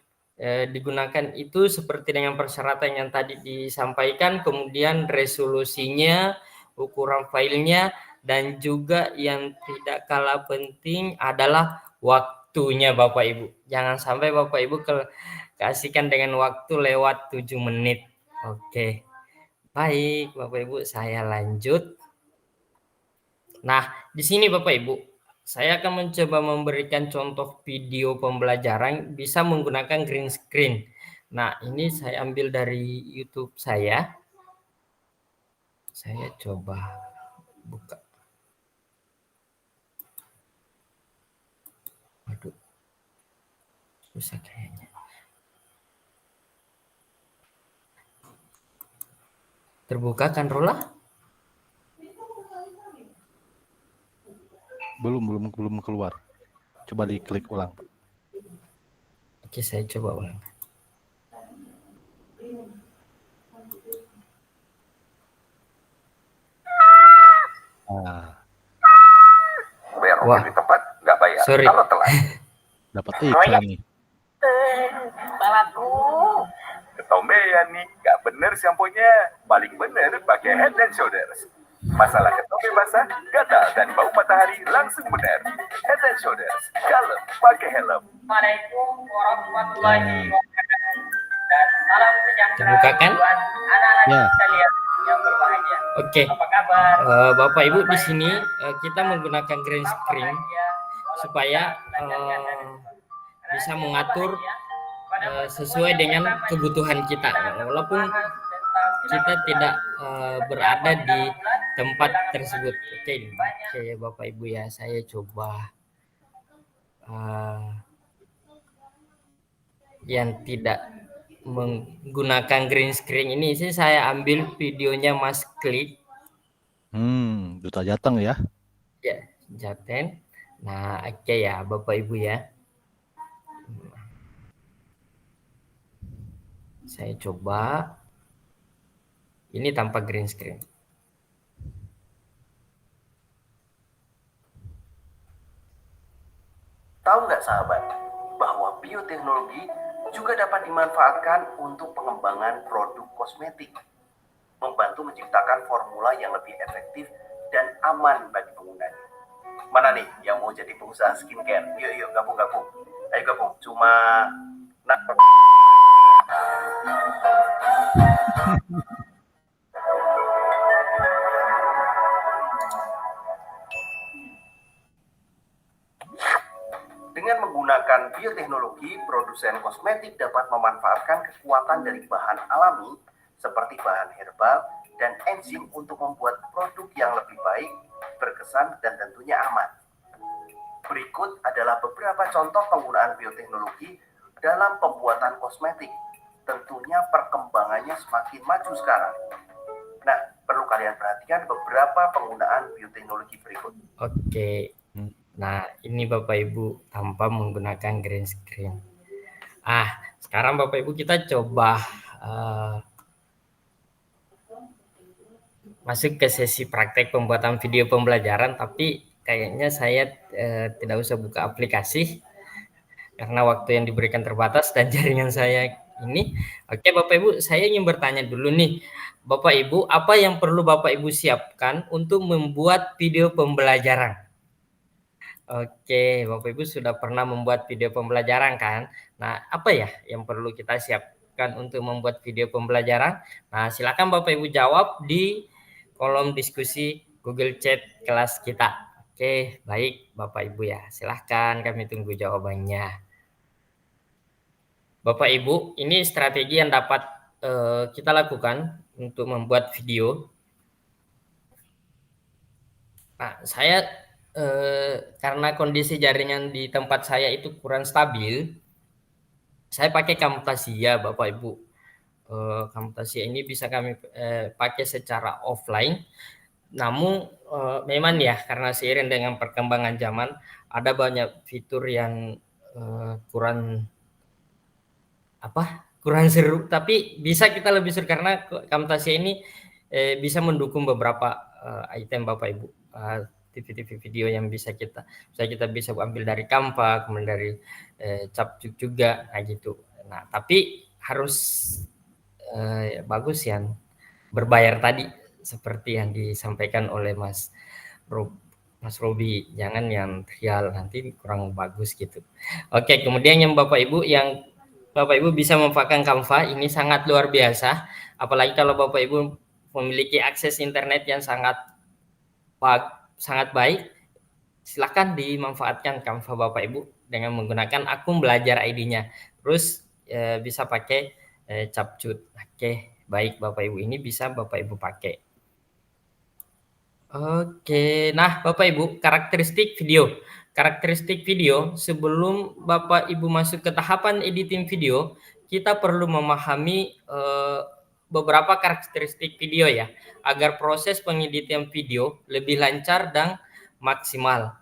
digunakan itu seperti dengan persyaratan yang tadi disampaikan, kemudian resolusinya, ukuran filenya, dan juga yang tidak kalah penting adalah waktunya Bapak Ibu. Jangan sampai Bapak Ibu keasikan dengan waktu lewat 7 menit. Oke. Baik, Bapak Ibu, saya lanjut. Nah, di sini Bapak Ibu, saya akan mencoba memberikan contoh video pembelajaran bisa menggunakan green screen. Nah, ini saya ambil dari YouTube saya. Saya coba buka. Aduh. Susah kayaknya. Terbuka kan, Rola?
Belum keluar. Coba diklik ulang.
Oke, saya coba ulang.
Nah,
Wah,
di tempat nggak bayar.
sorry.
Kalau telat,
dapat iklan nih.
kepalaku. Ketombean nih, nggak bener samponya. Paling bener pakai Head and Shoulders. Masalah ketombe basah, gatal, dan bau matahari langsung bener. Head and Shoulders, kalem, pakai helm.
Assalamualaikum warahmatullahi wabarakatuh. Dan salam sejahtera Terbuka kan?
Ya.
buat anak-anak sekalian yang berbahagia. Oke. Apa kabar? Bapak Ibu, di sini kita menggunakan green screen supaya bisa mengatur sesuai dengan kebutuhan kita. Walaupun kita tidak berada di tempat tersebut. Oke, Bapak Ibu ya, saya coba yang tidak menggunakan green screen ini sih, saya ambil videonya Mas Klik.
Duta Jateng ya.
Ya, Jaten. Nah, oke ya Bapak Ibu ya. Saya coba. Ini tanpa green screen.
Tahu nggak sahabat, bahwa bioteknologi juga dapat dimanfaatkan untuk pengembangan produk kosmetik, membantu menciptakan formula yang lebih efektif dan aman bagi penggunanya. Mana nih yang mau jadi pengusaha skincare? Yuk gabung. Ayo gabung. Cuma Dengan menggunakan bioteknologi, produsen kosmetik dapat memanfaatkan kekuatan dari bahan alami seperti bahan herbal dan enzim untuk membuat produk yang lebih baik, berkesan, dan tentunya aman. Berikut adalah beberapa contoh penggunaan bioteknologi dalam pembuatan kosmetik. Tentunya perkembangannya semakin maju sekarang. Nah, perlu kalian perhatikan beberapa penggunaan bioteknologi berikut.
Oke. Nah, ini Bapak Ibu tanpa menggunakan green screen. Sekarang Bapak Ibu kita coba masuk ke sesi praktek pembuatan video pembelajaran, tapi kayaknya saya tidak usah buka aplikasi karena waktu yang diberikan terbatas dan jaringan saya ini. Oke Bapak Ibu, saya ingin bertanya dulu nih, Bapak Ibu, apa yang perlu Bapak Ibu siapkan untuk membuat video pembelajaran? Oke, Bapak Ibu sudah pernah membuat video pembelajaran kan? Nah, apa ya yang perlu kita siapkan untuk membuat video pembelajaran? Nah, silakan Bapak Ibu jawab di kolom diskusi Google Chat kelas kita. Oke, baik Bapak Ibu ya. Silakan, kami tunggu jawabannya. Bapak Ibu, ini strategi yang dapat kita lakukan untuk membuat video. Nah, saya karena kondisi jaringan di tempat saya itu kurang stabil, saya pakai Camtasia Bapak Ibu. Camtasia ini bisa kami pakai secara offline. Namun memang ya karena seiring dengan perkembangan zaman ada banyak fitur yang kurang seru, tapi bisa kita lebih seru karena Camtasia ini bisa mendukung beberapa item Bapak Ibu. TV video yang bisa kita bisa ambil dari Canva, kemudian dari Capcut juga, nah gitu. Nah tapi harus bagus yang berbayar tadi seperti yang disampaikan oleh Mas Robi, jangan yang trial, nanti kurang bagus gitu. Oke, kemudian yang Bapak Ibu bisa memanfaatkan Canva, ini sangat luar biasa, apalagi kalau Bapak Ibu memiliki akses internet yang sangat baik, silakan dimanfaatkan Canva Bapak Ibu dengan menggunakan akun belajar ID-nya. Terus bisa pakai Capcut. Oke, baik Bapak Ibu, ini bisa Bapak Ibu pakai. Oke, nah Bapak Ibu, karakteristik video. Karakteristik video, sebelum Bapak Ibu masuk ke tahapan editing video, kita perlu memahami beberapa karakteristik video ya, agar proses pengeditan video lebih lancar dan maksimal.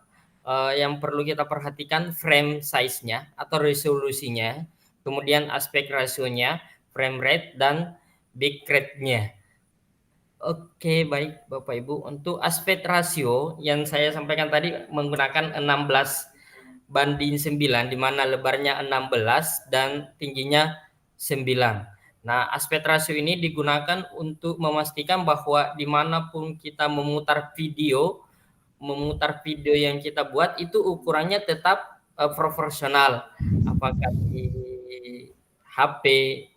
Yang perlu kita perhatikan frame size-nya atau resolusinya, kemudian aspek rasionya, frame rate, dan bitrate-nya. Oke, baik Bapak Ibu. Untuk aspek rasio yang saya sampaikan tadi menggunakan 16:9, di mana lebarnya 16 dan tingginya 9. Nah, aspek rasio ini digunakan untuk memastikan bahwa dimanapun kita memutar video yang kita buat itu ukurannya tetap proporsional. Apakah di HP,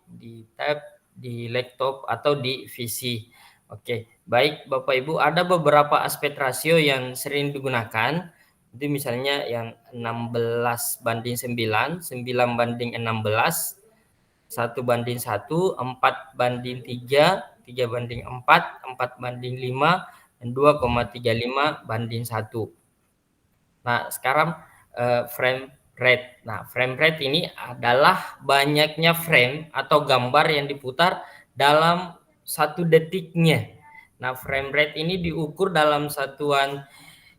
di tab, di laptop, atau di PC. Oke, baik Bapak Ibu, ada beberapa aspek rasio yang sering digunakan. Itu misalnya yang 16:9, 9:16, 1:1, 4:3, 3:4, 4:5, dan 2,35:1. Nah, sekarang frame rate. Nah, frame rate ini adalah banyaknya frame atau gambar yang diputar dalam 1 detiknya. Nah, frame rate ini diukur dalam satuan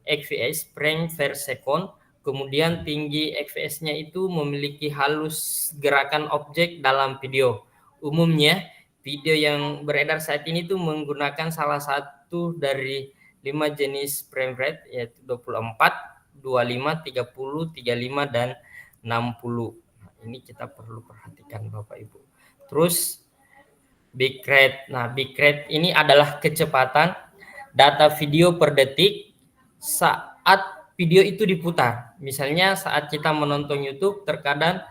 fps, frame per second. Kemudian tinggi fps-nya itu memiliki halus gerakan objek dalam video. Umumnya video yang beredar saat ini tuh menggunakan salah satu dari 5 jenis frame rate, yaitu 24, 25, 30, 35, dan 60. Nah, ini kita perlu perhatikan Bapak Ibu. Terus bitrate. Nah, bitrate ini adalah kecepatan data video per detik saat video itu diputar. Misalnya saat kita menonton YouTube, terkadang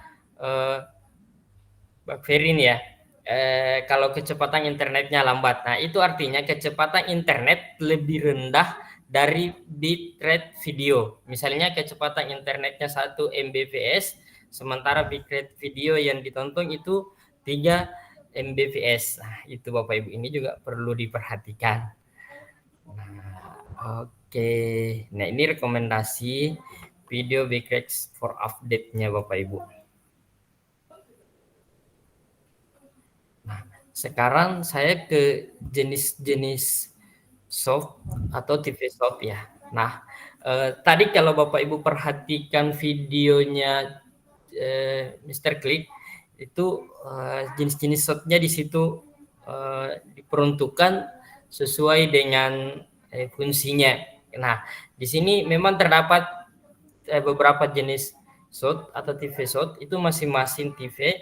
Bang Ferin ya, kalau kecepatan internetnya lambat. Nah, itu artinya kecepatan internet lebih rendah dari bitrate video. Misalnya kecepatan internetnya 1 Mbps, sementara bitrate video yang ditonton itu 3 Mbps. Nah, itu Bapak Ibu, ini juga perlu diperhatikan. Nah, oke. Nah, ini rekomendasi video bitrate for update-nya Bapak Ibu. Nah, sekarang saya ke jenis-jenis soft atau TV soft ya. Nah, tadi kalau Bapak Ibu perhatikan videonya Mr. Click, itu jenis-jenis softnya di situ diperuntukkan sesuai dengan fungsinya. Nah, di sini memang terdapat beberapa jenis shot atau TV shot, itu masing-masing TV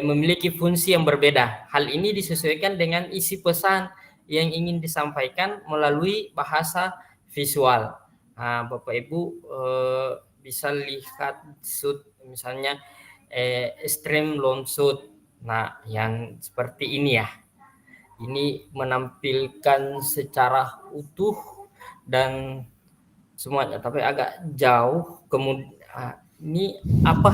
memiliki fungsi yang berbeda. Hal ini disesuaikan dengan isi pesan yang ingin disampaikan melalui bahasa visual. Nah, Bapak Ibu bisa lihat shoot misalnya extreme long shot. Nah, yang seperti ini ya. Ini menampilkan secara utuh dan semuanya, tapi agak jauh. Kemudian ini apa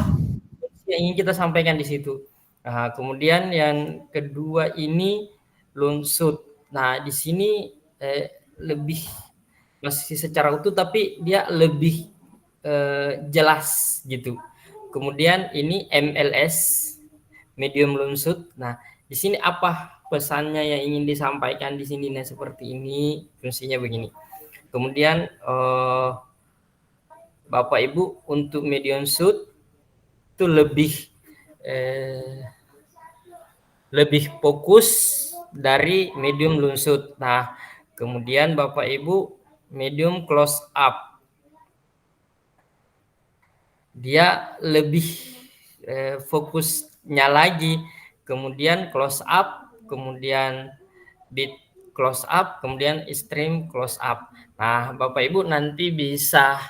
yang ingin kita sampaikan di situ. Nah, kemudian yang kedua ini long shot. Nah, di sini lebih masih secara utuh, tapi dia lebih jelas gitu. Kemudian ini MLS, medium long shot. Nah, di sini apa pesannya yang ingin disampaikan di sini? Nah, seperti ini, fungsinya begini. Kemudian Bapak Ibu untuk medium shot itu lebih fokus dari medium long shot. Nah, kemudian Bapak Ibu medium close up. Dia lebih fokusnya lagi, kemudian close up, kemudian bit close up, kemudian extreme close up. Nah, Bapak Ibu nanti bisa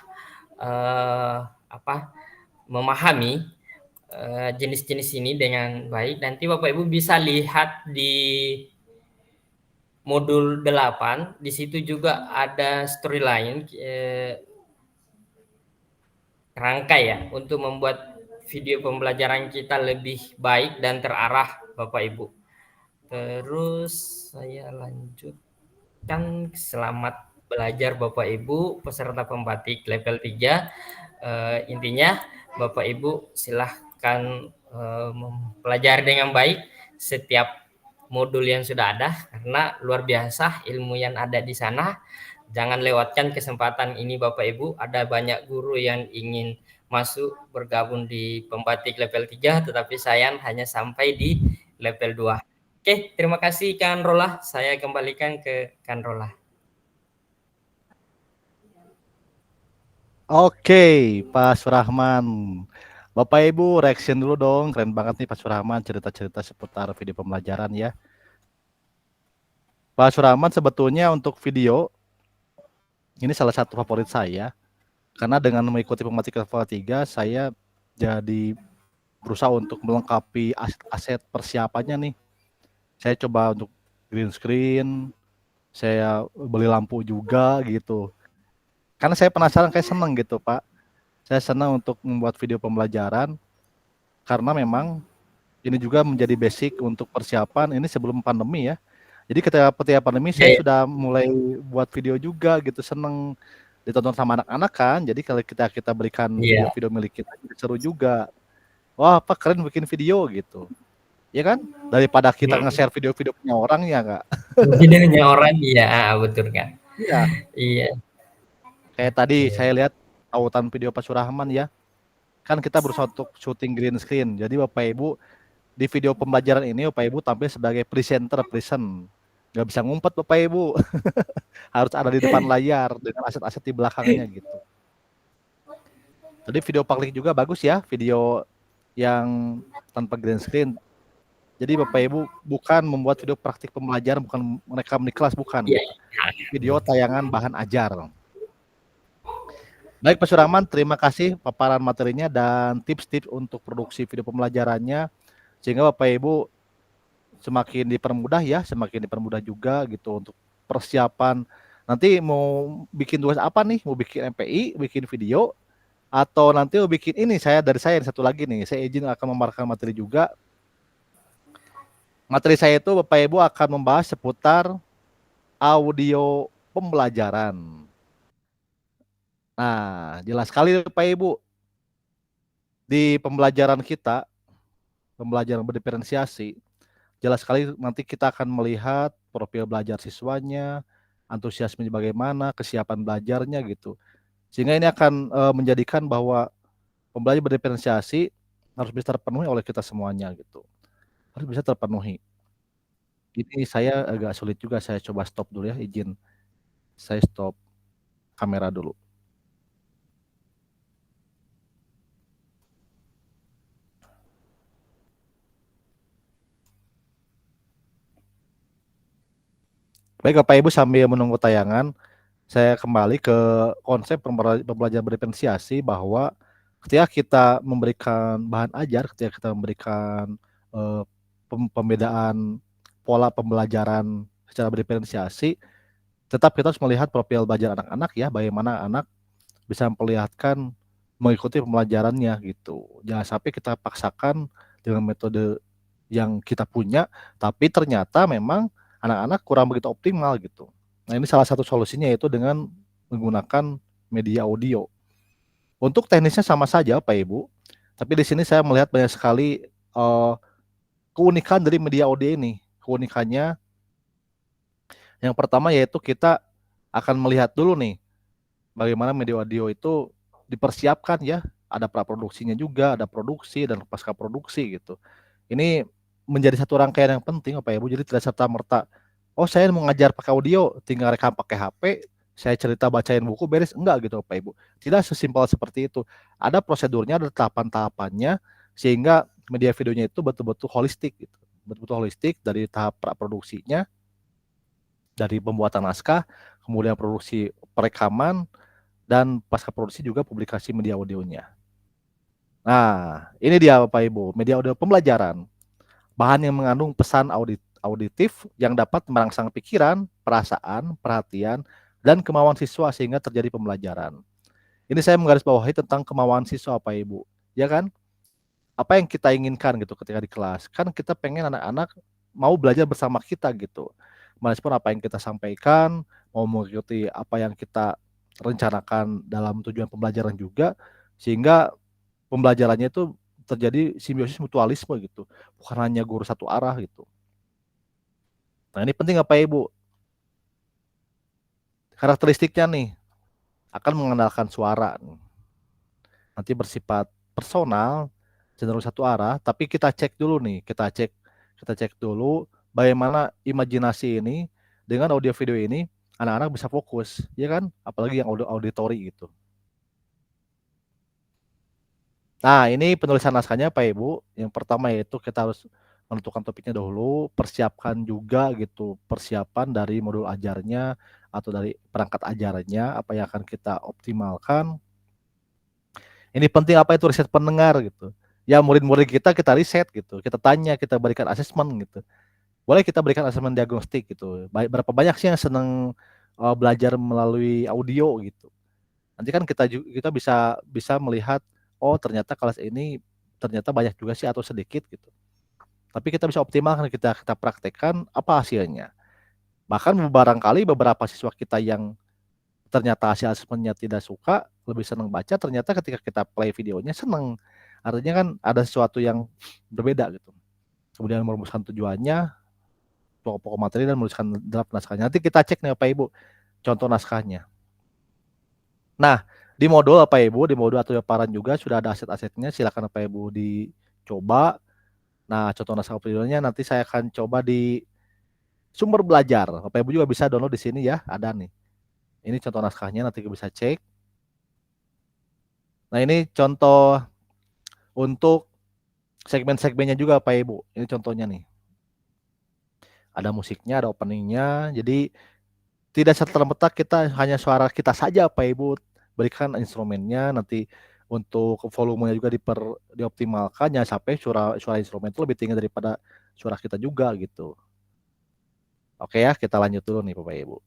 memahami jenis-jenis ini dengan baik. Nanti Bapak Ibu bisa lihat di modul 8, di situ juga ada storyline rangkai ya untuk membuat video pembelajaran kita lebih baik dan terarah Bapak Ibu. Terus saya lanjutkan. Selamat belajar Bapak Ibu peserta pembatik level 3. Intinya Bapak Ibu silahkan mempelajari dengan baik setiap modul yang sudah ada, karena luar biasa ilmu yang ada di sana. Jangan lewatkan kesempatan ini Bapak Ibu. Ada banyak guru yang ingin masuk bergabung di pembatik level 3, tetapi sayang hanya sampai di level 2. Oke, terima kasih Kang Rolah. Saya kembalikan ke Kang Rolah.
Oke, Pak Surahman. Bapak Ibu reaction dulu dong. Keren banget nih Pak Surahman cerita-cerita seputar video pembelajaran ya. Pak Surahman sebetulnya untuk video ini salah satu favorit saya. Karena dengan mengikuti pembatik level 3 saya jadi berusaha untuk melengkapi aset persiapannya nih. Saya coba untuk green screen, saya beli lampu juga gitu. Karena saya penasaran, kayak seneng gitu Pak. Saya senang untuk membuat video pembelajaran karena memang ini juga menjadi basic untuk persiapan ini sebelum pandemi ya. Jadi ketika pandemi saya sudah mulai buat video juga gitu, seneng ditonton sama anak-anak kan. Jadi kalau kita berikan video-video milik kita seru juga. Wah, Pak keren bikin video gitu. Ya kan? Daripada kita nge-share video-video punya orang ya enggak?
Videonya orang iya, betul kan?
Iya.
Iya.
Kayak tadi saya lihat tautan video Pak Surahman ya. Kan kita berusaha untuk syuting green screen. Jadi Bapak Ibu di video pembelajaran ini Bapak Ibu tampil sebagai presenter. Nggak bisa ngumpet Bapak Ibu. Harus ada di depan layar dengan aset-aset di belakangnya gitu. Tadi video Pak Lik juga bagus ya, video yang tanpa green screen. Jadi Bapak Ibu bukan membuat video praktik pembelajaran, bukan merekam di kelas, bukan. Video tayangan bahan ajar. Baik Pak Surahman, terima kasih paparan materinya dan tips-tips untuk produksi video pembelajarannya. Sehingga Bapak Ibu semakin dipermudah ya, semakin dipermudah juga gitu untuk persiapan. Nanti mau bikin tugas apa nih? Mau bikin MPI, bikin video, atau nanti mau bikin ini dari saya satu lagi nih. Saya izin akan memaparkan materi juga. Materi saya itu Bapak Ibu akan membahas seputar audio pembelajaran. Nah, jelas sekali Bapak Ibu. Di pembelajaran kita, pembelajaran berdiferensiasi, jelas sekali nanti kita akan melihat profil belajar siswanya, antusiasmenya bagaimana, kesiapan belajarnya gitu. Sehingga ini akan menjadikan bahwa pembelajaran berdiferensiasi harus bisa terpenuhi oleh kita semuanya gitu. Harus bisa terpenuhi. Ini saya agak sulit juga, saya coba stop dulu ya, izin. Saya stop kamera dulu. Baik Bapak Ibu, sambil menunggu tayangan, saya kembali ke konsep pembelajaran berdiferensiasi bahwa ketika kita memberikan bahan ajar, ketika kita memberikan pembedaan pola pembelajaran secara berdiferensiasi, tetap kita harus melihat profil belajar anak-anak ya, bagaimana anak bisa memperlihatkan mengikuti pembelajarannya gitu. Jangan sampai kita paksakan dengan metode yang kita punya, tapi ternyata memang anak-anak kurang begitu optimal gitu. Nah ini salah satu solusinya yaitu dengan menggunakan media audio. Untuk teknisnya sama saja Pak Ibu, tapi di sini saya melihat banyak sekali keunikan dari media audio ini. Keunikannya yang pertama yaitu kita akan melihat dulu nih bagaimana media audio itu dipersiapkan ya. Ada praproduksinya juga, ada produksi dan pasca produksi gitu. Ini menjadi satu rangkaian yang penting Bapak Ibu. Jadi tidak serta-merta, oh saya mau ngajar pakai audio, tinggal rekam pakai HP, saya cerita bacain buku beres, enggak gitu Bapak Ibu. Tidak sesimpel seperti itu. Ada prosedurnya, ada tahapan-tahapannya, sehingga media videonya itu betul-betul holistik gitu. Betul-betul holistik dari tahap praproduksinya, dari pembuatan naskah, kemudian produksi perekaman, dan pasca produksi juga publikasi media audionya. Nah, ini dia Bapak Ibu, media audio pembelajaran. Bahan yang mengandung pesan auditif yang dapat merangsang pikiran, perasaan, perhatian, dan kemauan siswa sehingga terjadi pembelajaran. Ini saya menggarisbawahi tentang kemauan siswa Bapak Ibu, ya kan? Apa yang kita inginkan gitu ketika di kelas. Kan kita pengen anak-anak mau belajar bersama kita gitu. Merespon apa yang kita sampaikan, mau mengikuti apa yang kita rencanakan dalam tujuan pembelajaran juga, sehingga pembelajarannya itu terjadi simbiosis mutualisme gitu, bukan hanya guru satu arah gitu. Nah ini penting Bapak Ibu. Karakteristiknya nih akan mengandalkan suara, nanti bersifat personal, cenderung satu arah. Tapi kita cek dulu nih, kita cek dulu bagaimana imajinasi ini dengan audio video ini anak-anak bisa fokus, ya kan? Apalagi yang auditori gitu. Nah, ini penulisan naskahnya Pak Ibu. Yang pertama yaitu kita harus menentukan topiknya dahulu, persiapkan juga gitu, persiapan dari modul ajarnya atau dari perangkat ajarannya, apa yang akan kita optimalkan. Ini penting apa itu riset pendengar gitu. Ya murid-murid kita riset gitu, kita tanya, kita berikan asesmen gitu. Boleh kita berikan asesmen diagnostik gitu. Berapa banyak sih yang senang belajar melalui audio gitu. Nanti kan kita bisa melihat, oh ternyata kelas ini ternyata banyak juga sih atau sedikit gitu. Tapi kita bisa optimalkan, kita praktekkan apa hasilnya. Bahkan barangkali beberapa siswa kita yang ternyata hasil asesmennya tidak suka, lebih senang baca, ternyata ketika kita play videonya senang. Artinya kan ada sesuatu yang berbeda gitu. Kemudian merumuskan tujuannya, pokok-pokok materi, dan menuliskan draft naskahnya. Nanti kita cek nih Bapak Ibu contoh naskahnya. Nah, di modul Bapak Ibu, di modul atau paparan juga sudah ada aset-asetnya, silakan Bapak Ibu dicoba. Nah, contoh naskah videonya nanti saya akan coba di sumber belajar. Bapak Ibu juga bisa download di sini ya, ada nih. Ini contoh naskahnya, nanti bisa cek. Nah, ini contoh untuk segmen-segmennya juga Bapak Ibu. Ini contohnya nih. Ada musiknya, ada openingnya. Jadi tidak serta-merta kita hanya suara kita saja Bapak Ibu. Berikan instrumennya, nanti untuk volumenya juga dioptimalkan, jangan sampai suara instrumen itu lebih tinggi daripada suara kita juga gitu. Oke ya, kita lanjut dulu nih Bapak Ibu.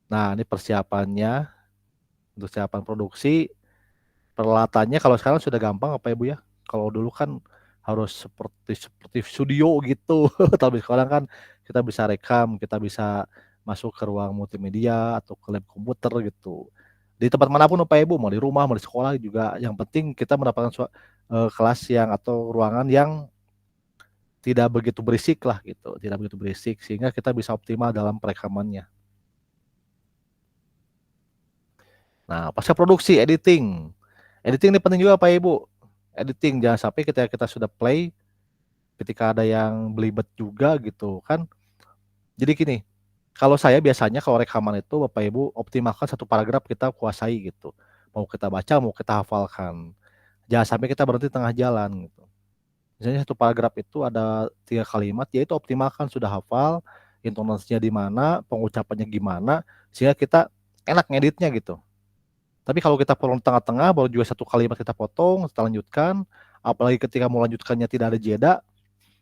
Nah, ini persiapannya untuk persiapan produksi. Peralatannya kalau sekarang sudah gampang Bapak Ibu ya. Kalau dulu kan harus seperti studio gitu. Tapi sekarang kan kita bisa rekam, kita bisa masuk ke ruang multimedia atau ke lab komputer gitu. Di tempat manapun Bapak Ibu, mau di rumah, mau di sekolah juga, yang penting kita mendapatkan kelas yang atau ruangan yang tidak begitu berisik lah gitu, tidak begitu berisik sehingga kita bisa optimal dalam perekamannya. Nah, pasca produksi, editing ini penting juga Pak Ibu. Editing jangan sampai kita sudah play, ketika ada yang belibet juga gitu kan. Jadi gini, kalau saya biasanya kalau rekaman itu Bapak Ibu optimalkan satu paragraf kita kuasai gitu. Mau kita baca, mau kita hafalkan. Jangan sampai kita berhenti tengah jalan gitu. Misalnya satu paragraf itu ada 3 kalimat, yaitu optimalkan sudah hafal, intonasinya di mana, pengucapannya gimana, sehingga kita enak ngeditnya gitu. Tapi kalau kita potong tengah-tengah, baru juga satu kalimat kita potong, kita lanjutkan, apalagi ketika mau lanjutkannya tidak ada jeda,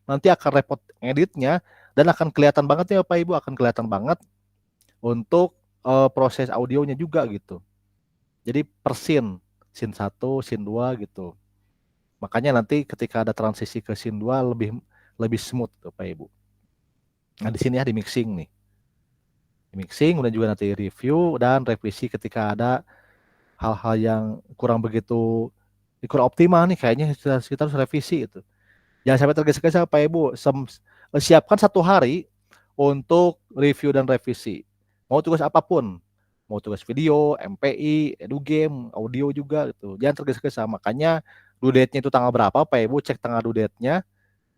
nanti akan repot ngeditnya, dan akan kelihatan banget ya Bapak Ibu, akan kelihatan banget untuk proses audionya juga gitu. Jadi per scene 1, scene 2 gitu. Makanya nanti ketika ada transisi ke scene 2 lebih smooth Bapak Ibu. Nah, di sini ya di mixing nih. Di mixing, kemudian juga nanti review dan revisi ketika ada hal-hal yang kurang optimal nih, kayaknya kita harus revisi itu. Jangan sampai tergesa-gesa Bapak Ibu. Siapkan 1 hari untuk review dan revisi. Mau tugas apapun, mau tugas video, MPI, edugame, audio juga gitu. Jangan tergesa-gesa. Makanya due date-nya itu tanggal berapa Pak Ibu, cek tanggal due date-nya.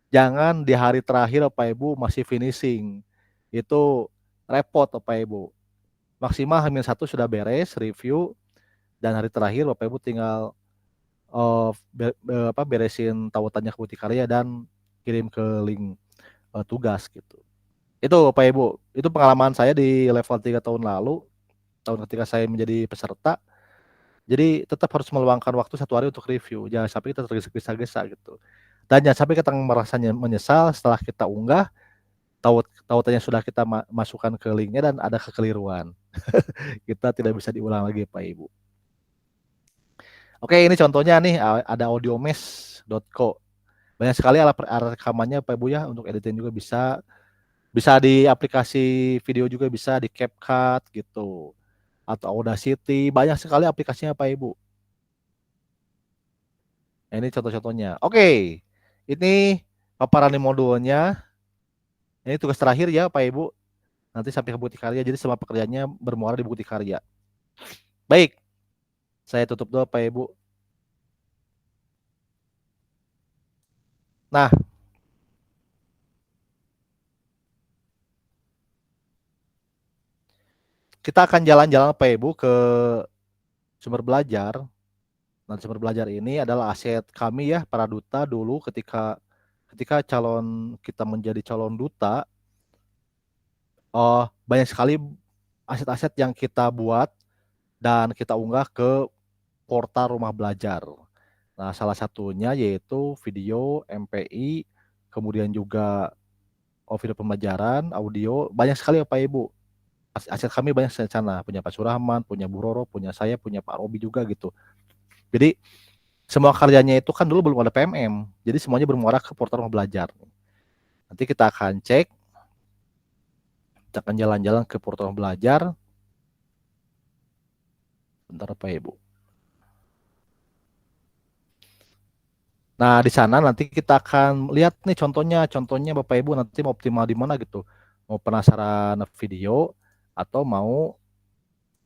Jangan di hari terakhir Pak Ibu masih finishing. Itu repot Pak Ibu. maksimal H-1 sudah beres review, dan hari terakhir Bapak Ibu tinggal beresin tautannya ke Buktikarya dan kirim ke link tugas gitu. Itu Bapak Ibu, itu pengalaman saya di level 3 tahun lalu, tahun ketika saya menjadi peserta. Jadi tetap harus meluangkan waktu 1 hari untuk review, jangan sampai kita tergesa-gesa gitu. Dan jangan sampai kita merasa menyesal setelah kita unggah, tautannya sudah kita masukkan ke linknya dan ada kekeliruan. Kita tidak bisa diulang lagi Pak Ibu. Oke, ini contohnya nih, ada audiomesh.co. Banyak sekali alat rekamannya Pak Ibu ya, untuk editing juga bisa. Bisa di aplikasi video juga bisa, di CapCut gitu. Atau Audacity, banyak sekali aplikasinya Pak Ibu. Nah, ini contoh-contohnya. Oke, ini paparan di modulnya. Ini tugas terakhir ya Pak Ibu. Nanti sampai ke Buktikarya, jadi semua pekerjaannya bermuara di Buktikarya. Baik, saya tutup dulu Pak Ibu. Nah, kita akan jalan-jalan Pak Ibu ke sumber belajar. Nah, sumber belajar ini adalah aset kami ya, para duta dulu ketika calon kita menjadi calon duta. Banyak sekali aset-aset yang kita buat dan kita unggah ke portal rumah belajar. Nah, salah satunya yaitu video, MPI, kemudian juga video pembelajaran, audio, banyak sekali Bapak Ibu. Aset kami banyak di sana, punya Pak Surahman, punya Bu Roro, punya saya, punya Pak Robi juga gitu. Jadi semua karyanya itu kan dulu belum ada PMM, jadi semuanya bermuara ke portal rumah belajar. Nanti kita akan cek, kita akan jalan-jalan ke portal rumah belajar. Bentar Bapak Ibu. Nah, di sana nanti kita akan lihat nih contohnya Bapak Ibu nanti mau optimal di mana gitu. Mau penasaran video atau mau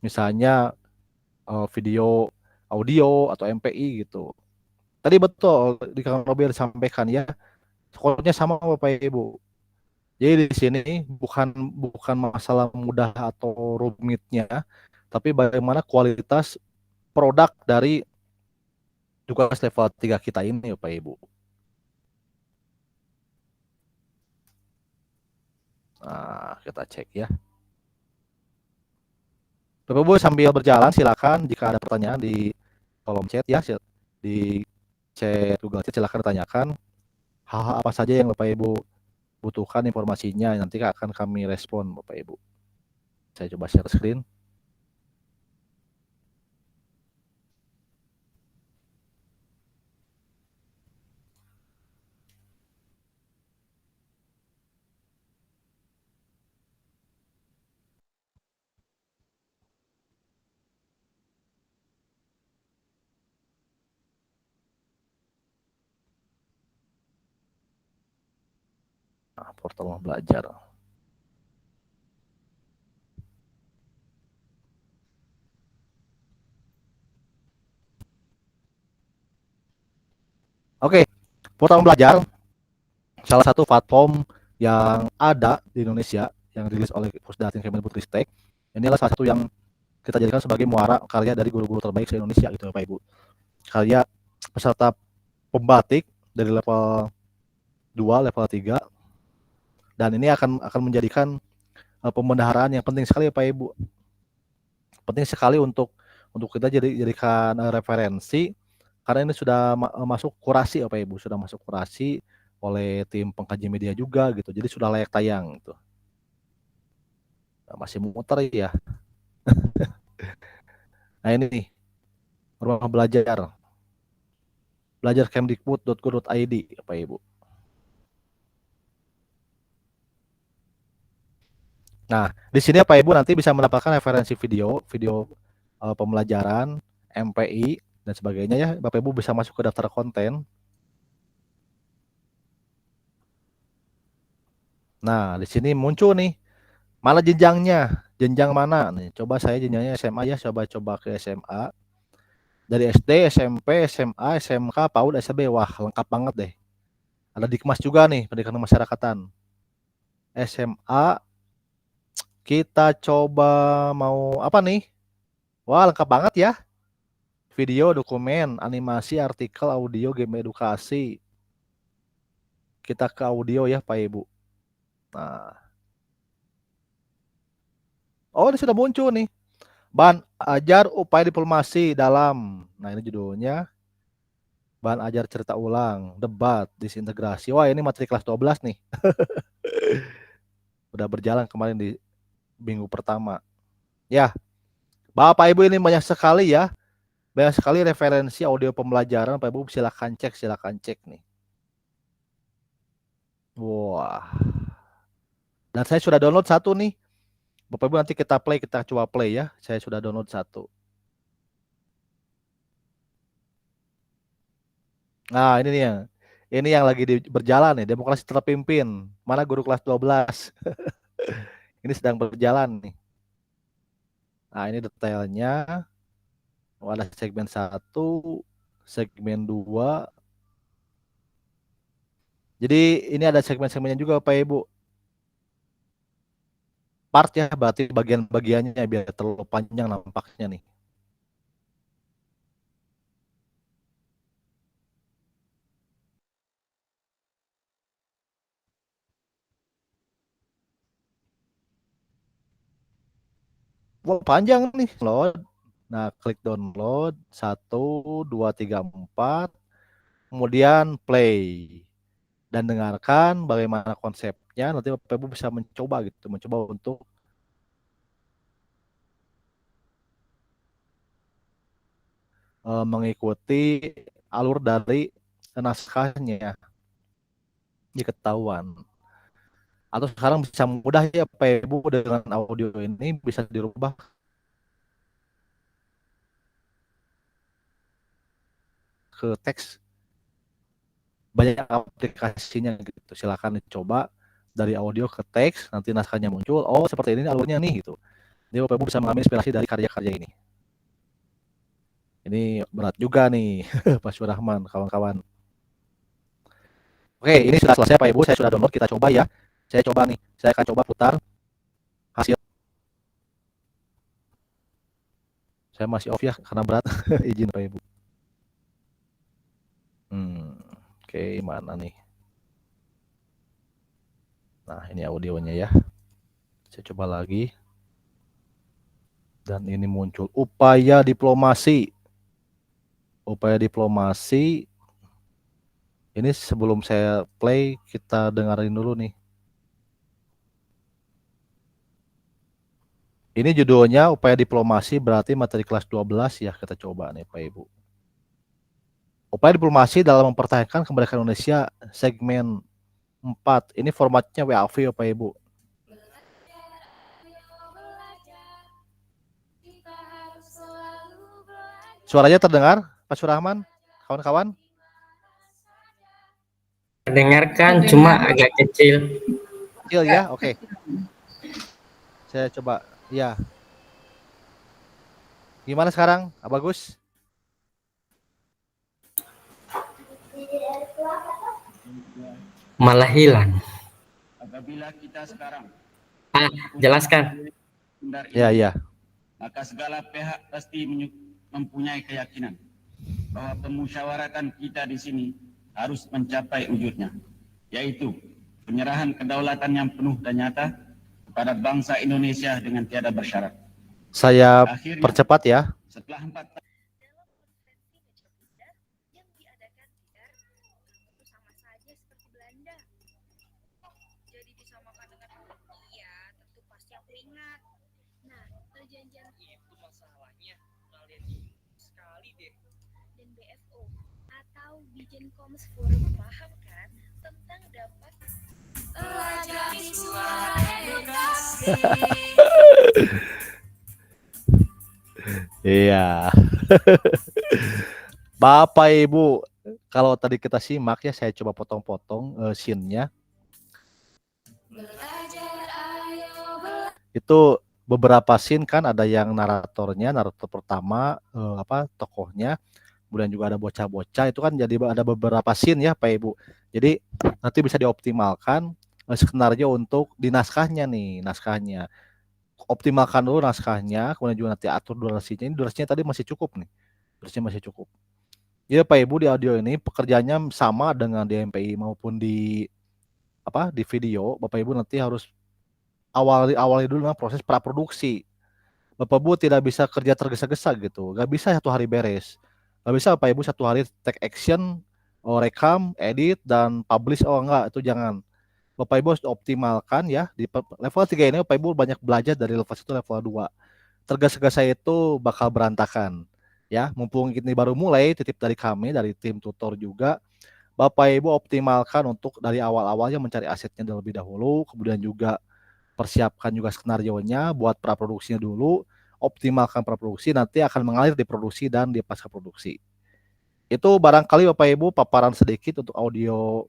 misalnya video audio atau MPI gitu. Tadi betul di Kang Robi disampaikan ya, pokoknya sama Bapak Ibu. Jadi di sini bukan masalah mudah atau rumitnya, tapi bagaimana kualitas produk dari tugas level 3 kita ini Bapak Ibu. Nah, kita cek ya. Bapak Ibu sambil berjalan silakan jika ada pertanyaan di kolom chat ya, di chat Google Chat silakan tanyakan hal-hal apa saja yang Bapak Ibu butuhkan informasinya, nanti akan kami respon Bapak Ibu. Saya coba share screen. Nah, portal rumah belajar. Oke, portal rumah belajar salah satu platform yang ada di Indonesia yang dirilis oleh Pusdatin Kemendikbudristek. Inilah salah satu yang kita jadikan sebagai muara karya dari guru-guru terbaik di Indonesia gitu Bapak Ibu. Karya peserta pembatik dari level 2, level 3. Dan ini akan menjadikan pembendaharaan yang penting sekali Bapak Ibu. Penting sekali untuk kita jadikan referensi karena ini sudah masuk kurasi Bapak Ibu, sudah masuk kurasi oleh tim pengkaji media juga gitu. Jadi sudah layak tayang gitu. Nah, masih muter ya. Nah, ini nih. Rumah belajar. Belajarkemdikbud.go.id Bapak Ibu. Nah, di sini Bapak Ibu nanti bisa mendapatkan referensi video pembelajaran, MPI dan sebagainya ya. Bapak Ibu bisa masuk ke daftar konten. Nah, di sini muncul nih mana jenjangnya, jenjang mana nih. Coba saya jenjangnya SMA ya, coba ke SMA. Dari SD, SMP, SMA, SMK, PAUD, SB, wah lengkap banget deh. Ada Dikmas juga nih, pendidikan kemasyarakatan. SMA Kita coba mau apa nih? Wah, lengkap banget ya. Video, dokumen, animasi, artikel, audio, game edukasi. Kita ke audio ya, Pak Ibu. Nah. Oh, ini sudah muncul nih. Bahan ajar upaya diplomasi dalam. Nah, ini judulnya. Bahan ajar cerita ulang, debat, disintegrasi. Wah, ini materi kelas 12 nih. Udah berjalan kemarin di minggu pertama. Ya, Bapak Ibu ini banyak sekali ya. Banyak sekali referensi audio pembelajaran. Bapak Ibu silakan cek nih. Wah. Dan saya sudah download satu nih. Bapak Ibu nanti kita coba play ya. Saya sudah download satu. Nah, ini nih yang lagi berjalan nih, demokrasi terpimpin. Mana guru kelas 12? Ini sedang berjalan nih. Nah, ini detailnya. Oh, ada segmen 1, segmen 2. Jadi ini ada segmen-segmennya juga Pak Ibu. Part ya, berarti bagian-bagiannya biar terlalu panjang nampaknya nih. Wah, panjang nih, load. Nah, klik download 1, 2, 3, 4. Kemudian play. Dan dengarkan bagaimana konsepnya. Nanti Bapak Ibu bisa mencoba untuk mengikuti alur dari naskahnya. Ini ketahuan. Atau sekarang bisa mudah ya Bapak Ibu dengan audio ini bisa dirubah ke teks. Banyak aplikasinya gitu. Silakan dicoba dari audio ke teks, nanti naskahnya muncul. Oh, seperti ini alurnya nih gitu. Jadi Bapak Ibu bisa mengambil inspirasi dari karya-karya ini. Ini berat juga nih, Pak Surahman, kawan-kawan. Oke, ini sudah selesai Pak Ibu, saya sudah download, kita coba ya. Saya coba nih, saya akan coba putar hasil. Saya masih off ya, karena berat. Izin Pak Ibu. Oke, mana nih? Nah, ini audionya ya. Saya coba lagi. Dan ini muncul upaya diplomasi. Upaya diplomasi. Ini sebelum saya play, kita dengerin dulu nih. Ini judulnya upaya diplomasi, berarti materi kelas 12 ya. Kita coba nih Pak Ibu. Upaya diplomasi dalam mempertahankan kemerdekaan Indonesia segmen 4. Ini formatnya WAV ya Pak Ibu. Suaranya terdengar Pak Surahman? Kawan-kawan?
Dengarkan cuma agak kecil.
Kecil ya, oke. Saya coba, ya. Gimana sekarang, bagus?
Malah hilang.
Apabila kita sekarang
Jelaskan.
Ya.
Maka segala pihak pasti mempunyai keyakinan bahwa pemusyawaratan kita di sini harus mencapai wujudnya, yaitu penyerahan kedaulatan yang penuh dan nyata kepada bangsa Indonesia dengan tiada bersyarat.
Saya
Akhirnya,
percepat ya.
setelah 4 tahun
paham kan tentang dapat pelajari suara edukasi.
Iya. Bapak Ibu, kalau tadi kita simak ya, saya coba potong-potong scene-nya. Itu beberapa scene kan, ada yang narator pertama, tokohnya, kemudian juga ada bocah-bocah, itu kan jadi ada beberapa scene ya Pak Ibu. Jadi nanti bisa dioptimalkan skenario untuk di naskahnya nih, naskahnya. optimalkan dulu naskahnya, kemudian juga nanti atur durasinya. Ini durasinya tadi masih cukup nih. Durasinya masih cukup. Ya Pak Ibu, di audio ini pekerjaannya sama dengan di MPI maupun di di video. Bapak Ibu nanti harus awali dulu dengan proses praproduksi. Bapak Ibu tidak bisa kerja tergesa-gesa gitu. Gak bisa satu hari beres. Gak bisa Bapak Ibu satu hari take action, rekam, edit, dan publish. Oh enggak, itu jangan. Bapak Ibu harus optimalkan ya. Di level 3 ini Bapak Ibu banyak belajar dari level 1 level 2. Tergesa-gesa itu bakal berantakan. Ya, mumpung ini baru mulai, titip dari kami, dari tim tutor juga. Bapak Ibu optimalkan untuk dari awal-awalnya mencari asetnya terlebih dahulu, kemudian juga persiapkan juga skenarionya, buat praproduksinya dulu, optimalkan praproduksi, nanti akan mengalir di produksi dan di pasca produksi. Itu barangkali Bapak Ibu paparan sedikit untuk audio,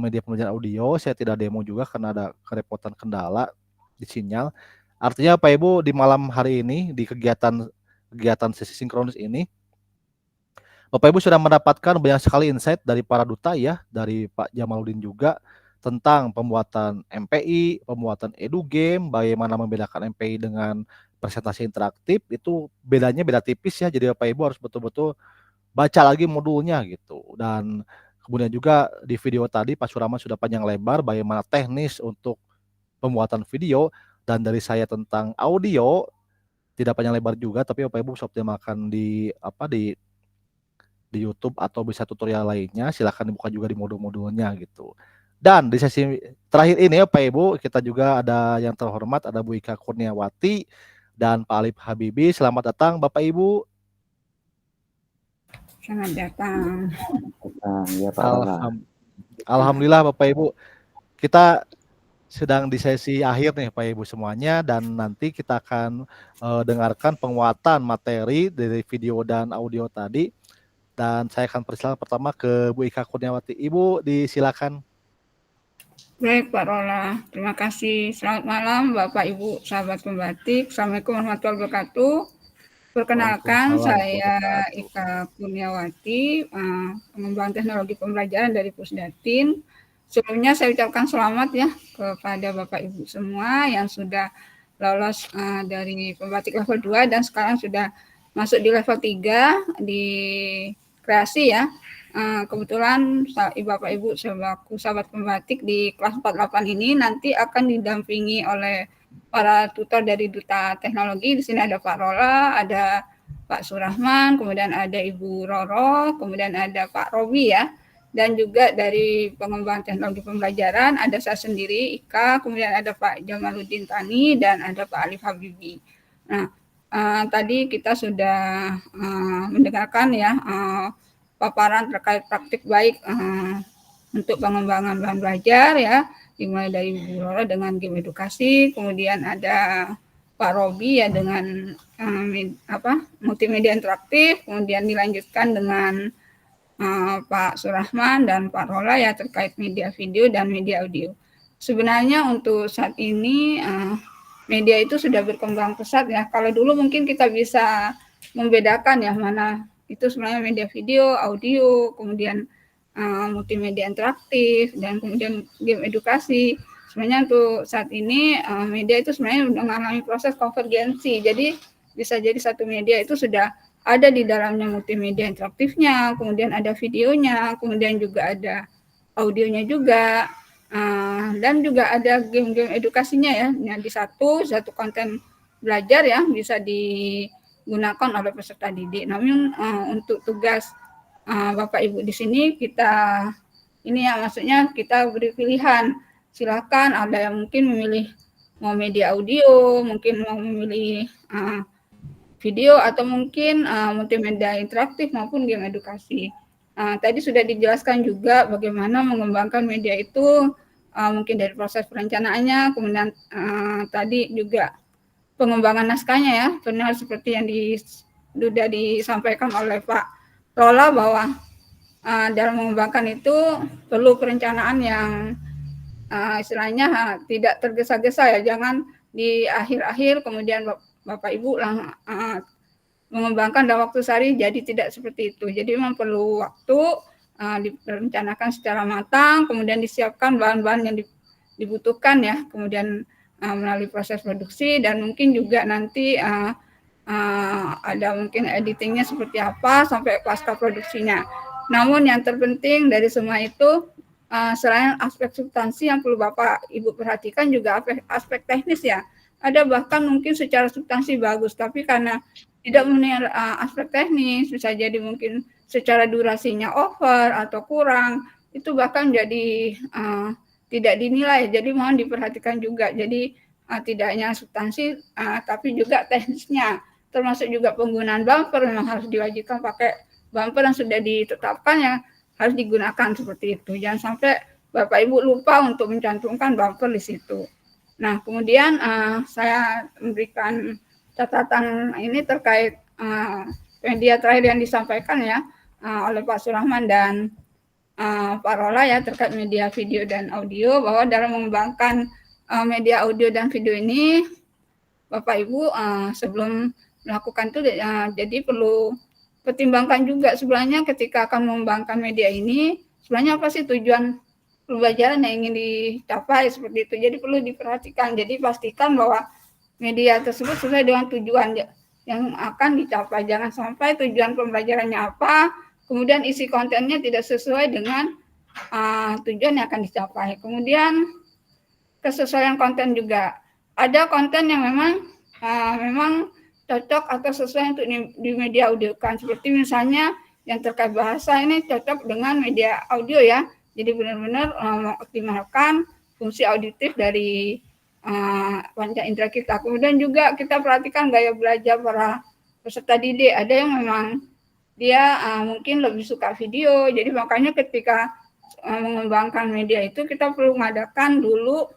media pembelajaran audio. Saya tidak demo juga karena ada kerepotan kendala di sinyal. Artinya Bapak Ibu di malam hari ini di kegiatan sesi sinkronis ini Bapak Ibu sudah mendapatkan banyak sekali insight dari para duta ya, dari Pak Jamaludin juga tentang pembuatan MPI, pembuatan edu game, bagaimana membedakan MPI dengan presentasi interaktif. Itu bedanya beda tipis ya. Jadi Bapak Ibu harus betul-betul baca lagi modulnya gitu. Dan kemudian juga di video tadi Pak Surama sudah panjang lebar bagaimana teknis untuk pembuatan video, dan dari saya tentang audio tidak panjang lebar juga, tapi Bapak Ibu bisa optimalkan di YouTube atau bisa tutorial lainnya. Silahkan dibuka juga di modul-modulnya gitu. Dan di sesi terakhir ini Bapak Ibu, kita juga ada yang terhormat, ada Bu Ika Kurniawati dan Pak Alif Habibi. Selamat datang Bapak Ibu.
Selamat datang.
Ya, Pak.
Alhamdulillah Bapak Ibu, kita sedang di sesi akhir nih Pak Ibu semuanya, dan nanti kita akan dengarkan penguatan materi dari video dan audio tadi. Dan saya akan persilakan pertama ke Bu Ika Kurniawati. Ibu disilakan.
Baik Pak Rola, terima kasih. Selamat malam Bapak Ibu sahabat pembatik. Assalamualaikum warahmatullahi wabarakatuh. Perkenalkan, saya Ika Kurniawati, pengembangan teknologi pembelajaran dari Pusdatin. Sebelumnya saya ucapkan selamat ya kepada Bapak Ibu semua yang sudah lolos dari pembatik level 2 dan sekarang sudah masuk di level 3 di kreasi ya. Kebetulan Bapak Ibu selaku sahabat pembatik di kelas 48 ini nanti akan didampingi oleh para tutor dari Duta Teknologi. Di sini ada Pak Rola, ada Pak Surahman, kemudian ada Ibu Roro, kemudian ada Pak Robi ya. Dan juga dari pengembangan teknologi pembelajaran ada saya sendiri Ika, kemudian ada Pak Jamaludin Tani dan ada Pak Alif Habibi. Nah, tadi kita sudah mendengarkan ya paparan terkait praktik baik untuk pengembangan bahan belajar ya, dimulai dari Bu Roro dengan game edukasi, kemudian ada Pak Robi ya dengan multimedia interaktif, kemudian dilanjutkan dengan Pak Surahman dan Pak Rola ya terkait media video dan media audio. Sebenarnya untuk saat ini media itu sudah berkembang pesat ya. Kalau dulu mungkin kita bisa membedakan ya mana itu sebenarnya media video, audio, kemudian multimedia interaktif, dan kemudian game edukasi. Sebenarnya untuk saat ini media itu sebenarnya mengalami proses konvergensi. Jadi bisa jadi satu media itu sudah ada di dalamnya multimedia interaktifnya, kemudian ada videonya, kemudian juga ada audionya juga, dan juga ada game-game edukasinya ya. Nah, di satu konten belajar ya bisa digunakan oleh peserta didik. Namun untuk tugas Bapak Ibu di sini kita ini ya maksudnya kita beri pilihan. Silakan ada yang mungkin memilih mau media audio, mungkin mau memilih video atau mungkin multimedia interaktif maupun game edukasi. Tadi sudah dijelaskan juga bagaimana mengembangkan media itu mungkin dari proses perencanaannya, kemudian tadi juga pengembangan naskahnya ya, benar seperti yang sudah disampaikan oleh Pak Rola bahwa dalam mengembangkan itu perlu perencanaan yang istilahnya tidak tergesa-gesa ya, jangan di akhir-akhir kemudian Bapak Ibu mengembangkan dalam waktu sehari, jadi tidak seperti itu. Jadi memang perlu waktu direncanakan secara matang, kemudian disiapkan bahan-bahan yang dibutuhkan ya, kemudian melalui proses produksi, dan mungkin juga nanti ada mungkin editingnya seperti apa sampai pasca produksinya. Namun yang terpenting dari semua itu, selain aspek substansi yang perlu Bapak Ibu perhatikan juga aspek teknis ya. Ada bahkan mungkin secara substansi bagus, tapi karena tidak memenuhi aspek teknis, bisa jadi mungkin secara durasinya over atau kurang, itu bahkan jadi tidak dinilai. Jadi mohon diperhatikan juga. Jadi tidak hanya substansi, tapi juga teknisnya. Termasuk juga penggunaan bumper, memang harus diwajibkan pakai bumper yang sudah ditetapkan yang harus digunakan seperti itu. Jangan sampai Bapak Ibu lupa untuk mencantumkan bumper di situ. Nah, kemudian saya memberikan catatan ini terkait media terakhir yang disampaikan ya oleh Pak Surahman dan Pak Rola ya terkait media video dan audio, bahwa dalam mengembangkan media audio dan video ini Bapak Ibu sebelum melakukan itu jadi perlu pertimbangkan juga sebenarnya ketika akan mengembangkan media ini sebenarnya apa sih tujuan pembelajaran yang ingin dicapai seperti itu. Jadi perlu diperhatikan. Jadi pastikan bahwa media tersebut sesuai dengan tujuan yang akan dicapai. Jangan sampai tujuan pembelajarannya apa, kemudian isi kontennya tidak sesuai dengan tujuan yang akan dicapai. Kemudian kesesuaian konten juga. Ada konten yang memang cocok atau sesuai untuk di media audio kan. Seperti misalnya yang terkait bahasa ini cocok dengan media audio ya. Jadi benar-benar mengoptimalkan fungsi auditif dari panca indera kita. Kemudian juga kita perhatikan gaya belajar para peserta didik. Ada yang memang dia mungkin lebih suka video. Jadi makanya ketika mengembangkan media itu kita perlu mengadakan dulu.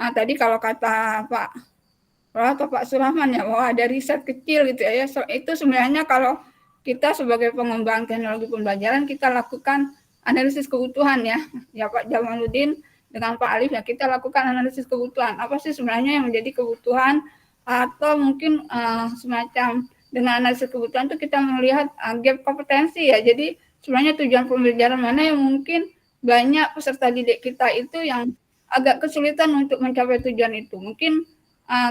Tadi kalau kata Pak Surahman ya, bahwa ada riset kecil gitu ya. Itu sebenarnya kalau kita sebagai pengembang teknologi pembelajaran kita lakukan analisis kebutuhan ya Pak Jamaluddin dengan Pak Alif ya, kita lakukan analisis kebutuhan. Apa sih sebenarnya yang menjadi kebutuhan, atau mungkin semacam dengan analisis kebutuhan itu kita melihat gap kompetensi ya. Jadi sebenarnya tujuan pembelajaran mana yang mungkin banyak peserta didik kita itu yang agak kesulitan untuk mencapai tujuan itu. Mungkin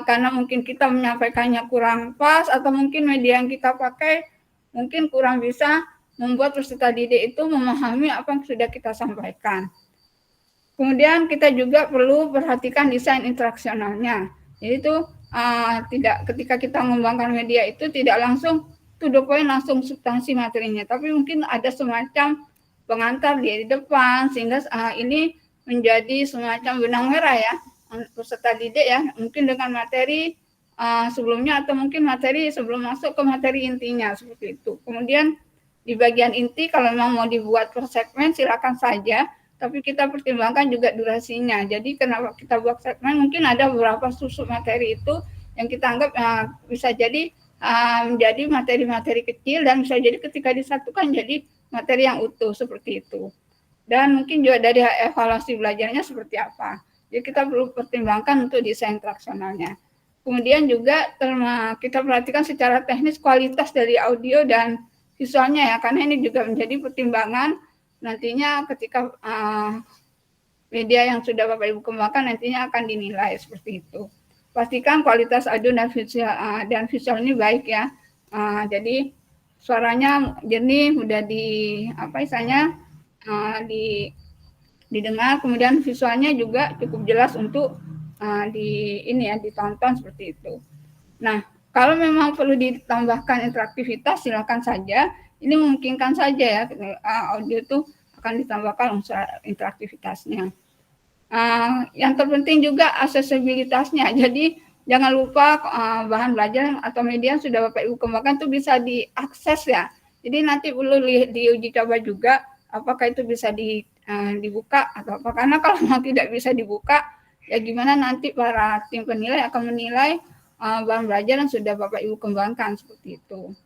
karena mungkin kita menyampaikannya kurang pas, atau mungkin media yang kita pakai mungkin kurang bisa membuat peserta didik itu memahami apa yang sudah kita sampaikan. Kemudian kita juga perlu perhatikan desain interaksionalnya. Jadi itu tidak, ketika kita mengembangkan media itu tidak langsung to the point langsung substansi materinya, tapi mungkin ada semacam pengantar di depan sehingga ini menjadi semacam benang merah ya peserta didik ya, mungkin dengan materi sebelumnya atau mungkin materi sebelum masuk ke materi intinya seperti itu. Kemudian di bagian inti kalau memang mau dibuat per segmen silakan saja, tapi kita pertimbangkan juga durasinya. Jadi kenapa kita buat segmen, mungkin ada beberapa susuk materi itu yang kita anggap bisa jadi menjadi materi-materi kecil, dan bisa jadi ketika disatukan jadi materi yang utuh seperti itu. Dan mungkin juga dari evaluasi belajarnya seperti apa. Jadi kita perlu pertimbangkan untuk desain interaksionalnya. Kemudian juga kita perhatikan secara teknis kualitas dari audio dan visualnya ya, karena ini juga menjadi pertimbangan nantinya ketika media yang sudah Bapak Ibu kembangkan nantinya akan dinilai seperti itu. Pastikan kualitas audio dan visual ini baik ya. Jadi suaranya jernih, mudah didengar, kemudian visualnya juga cukup jelas untuk ditonton seperti itu. Nah, kalau memang perlu ditambahkan interaktivitas, silakan saja. Ini memungkinkan saja ya, audio itu akan ditambahkan unsur interaktivitasnya. Yang terpenting juga aksesibilitasnya. Jadi jangan lupa bahan belajar atau media yang sudah Bapak Ibu kembangkan itu bisa diakses ya. Jadi nanti perlu diuji coba juga apakah itu bisa dibuka atau apa. Karena kalau tidak bisa dibuka, ya gimana nanti para tim penilai akan menilai bahan belajar yang sudah Bapak Ibu kembangkan seperti itu.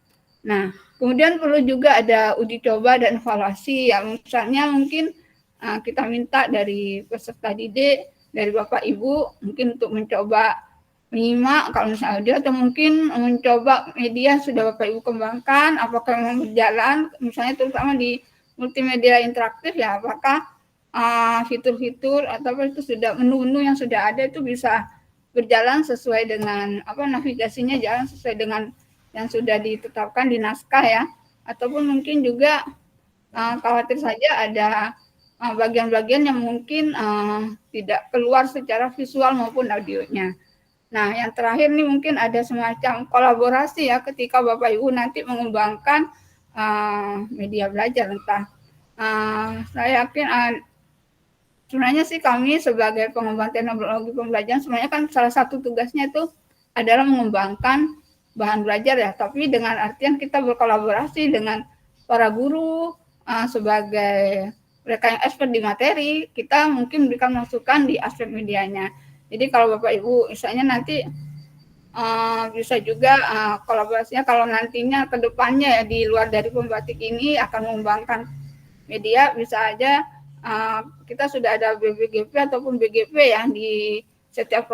Nah, kemudian perlu juga ada uji coba dan evaluasi ya. Misalnya mungkin kita minta dari peserta didik, dari Bapak Ibu mungkin untuk mencoba menyimak kalau misalnya audio, atau mungkin mencoba media sudah Bapak Ibu kembangkan, apakah memang berjalan, misalnya terutama di multimedia interaktif ya, apakah fitur-fitur atau itu sudah menu-menu yang sudah ada itu bisa berjalan sesuai dengan navigasinya jalan sesuai dengan yang sudah ditetapkan di naskah ya, ataupun mungkin juga khawatir saja ada bagian-bagian yang mungkin tidak keluar secara visual maupun audionya. Nah, yang terakhir nih mungkin ada semacam kolaborasi ya ketika Bapak Ibu nanti mengembangkan media belajar entah. Saya yakin sebenarnya sih kami sebagai pengembang teknologi pembelajaran sebenarnya kan salah satu tugasnya itu adalah mengembangkan bahan belajar ya, tapi dengan artian kita berkolaborasi dengan para guru sebagai mereka yang expert di materi, kita mungkin memberikan masukan di aspek medianya. Jadi kalau Bapak Ibu misalnya nanti bisa juga kolaborasinya kalau nantinya ke depannya ya di luar dari pembatik ini akan mengembangkan media, bisa aja kita sudah ada BBGP ataupun BGP ya di setiap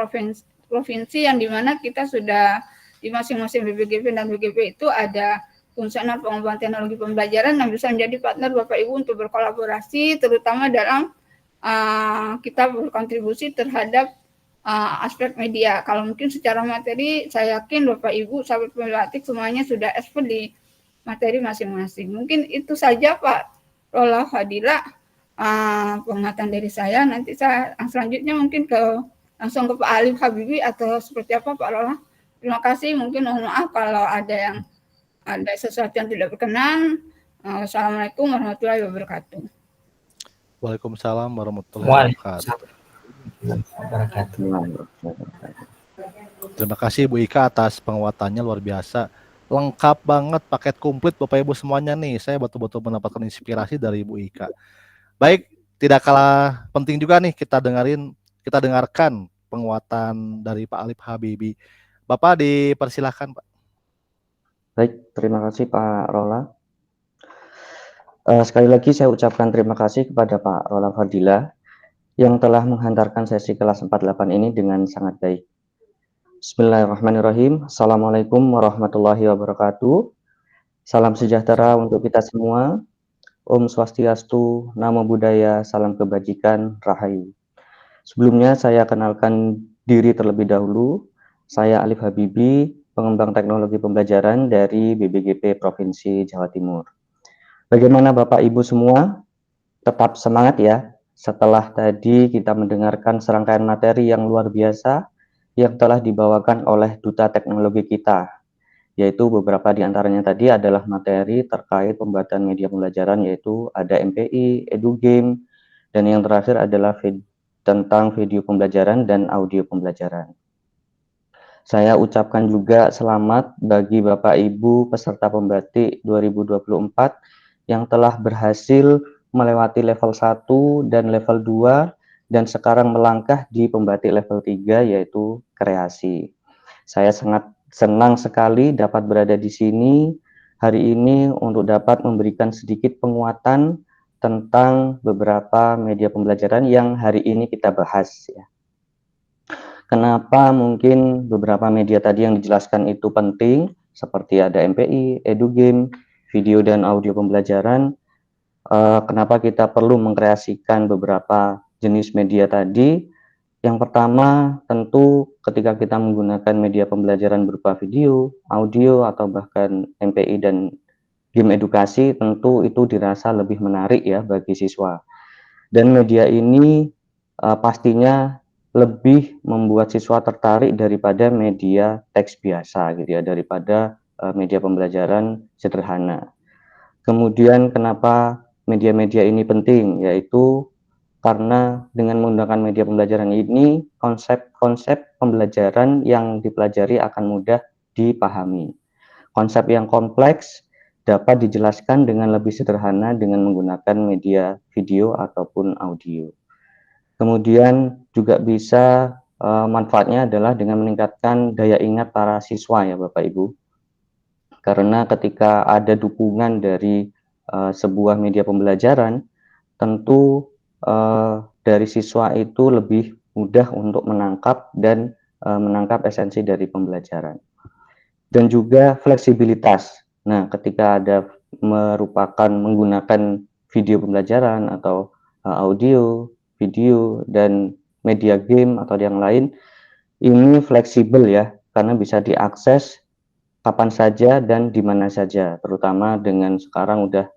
provinsi yang dimana kita sudah di masing-masing BBGP dan BGP itu ada fungsional pengembangan teknologi pembelajaran yang bisa menjadi partner Bapak Ibu untuk berkolaborasi terutama dalam kita berkontribusi terhadap aspek media. Kalau mungkin secara materi saya yakin Bapak Ibu sahabat pembatik semuanya sudah expert di materi masing-masing. Mungkin itu saja Pak Rola Fadila pengamatan dari saya. Nanti saya selanjutnya mungkin langsung ke Pak Alif Habibi atau seperti apa Pak Rola. Terima kasih, mungkin mohon maaf kalau ada sesuatu yang tidak berkenan. Wassalamualaikum warahmatullahi wabarakatuh.
Waalaikumsalam warahmatullahi wabarakatuh. Terima kasih Bu Ika atas penguatannya luar biasa. Lengkap banget, paket komplit Bapak Ibu semuanya nih. Saya betul-betul mendapatkan inspirasi dari Bu Ika. Baik, tidak kalah penting juga nih kita dengarkan penguatan dari Pak Alif Habibi. Bapak dipersilahkan Pak.
Baik, terima kasih Pak Rola. Sekali lagi saya ucapkan terima kasih kepada Pak Rola Fadila yang telah menghantarkan sesi kelas 48 ini dengan sangat baik. Bismillahirrahmanirrahim. Assalamualaikum warahmatullahi wabarakatuh. Salam sejahtera untuk kita semua. Om Swastiastu, Namo Buddhaya, salam kebajikan, Rahayu. Sebelumnya saya kenalkan diri terlebih dahulu. Saya Alif Habibi, pengembang teknologi pembelajaran dari BBGP Provinsi Jawa Timur. Bagaimana Bapak Ibu semua? Tetap semangat ya. Setelah tadi kita mendengarkan serangkaian materi yang luar biasa yang telah dibawakan oleh Duta Teknologi kita, yaitu beberapa di antaranya tadi adalah materi terkait pembuatan media pembelajaran, yaitu ada MPI, EduGame, dan yang terakhir adalah tentang video pembelajaran dan audio pembelajaran. Saya ucapkan juga selamat bagi Bapak Ibu peserta pembatik 2024 yang telah berhasil melewati level 1 dan level 2 dan sekarang melangkah di pembatik level 3 yaitu kreasi. Saya sangat senang sekali dapat berada di sini hari ini untuk dapat memberikan sedikit penguatan tentang beberapa media pembelajaran yang hari ini kita bahas ya. Kenapa mungkin beberapa media tadi yang dijelaskan itu penting, seperti ada MPI, EduGame, video dan audio pembelajaran. Kenapa kita perlu mengkreasikan beberapa jenis media tadi? Yang pertama, tentu ketika kita menggunakan media pembelajaran berupa video, audio, atau bahkan MPI dan game edukasi, tentu itu dirasa lebih menarik ya bagi siswa. Dan media ini pastinya lebih membuat siswa tertarik daripada media teks biasa gitu ya, daripada media pembelajaran sederhana. Kemudian kenapa media-media ini penting, yaitu karena dengan menggunakan media pembelajaran ini, konsep-konsep pembelajaran yang dipelajari akan mudah dipahami. Konsep yang kompleks dapat dijelaskan dengan lebih sederhana dengan menggunakan media video ataupun audio. Kemudian juga bisa manfaatnya adalah dengan meningkatkan daya ingat para siswa ya Bapak Ibu. Karena ketika ada dukungan dari sebuah media pembelajaran, tentu dari siswa itu lebih mudah untuk menangkap dan menangkap esensi dari pembelajaran. Dan juga fleksibilitas. Nah, ketika ada menggunakan video pembelajaran atau audio, video, dan media game atau yang lain, ini fleksibel ya, karena bisa diakses kapan saja dan di mana saja, terutama dengan sekarang udah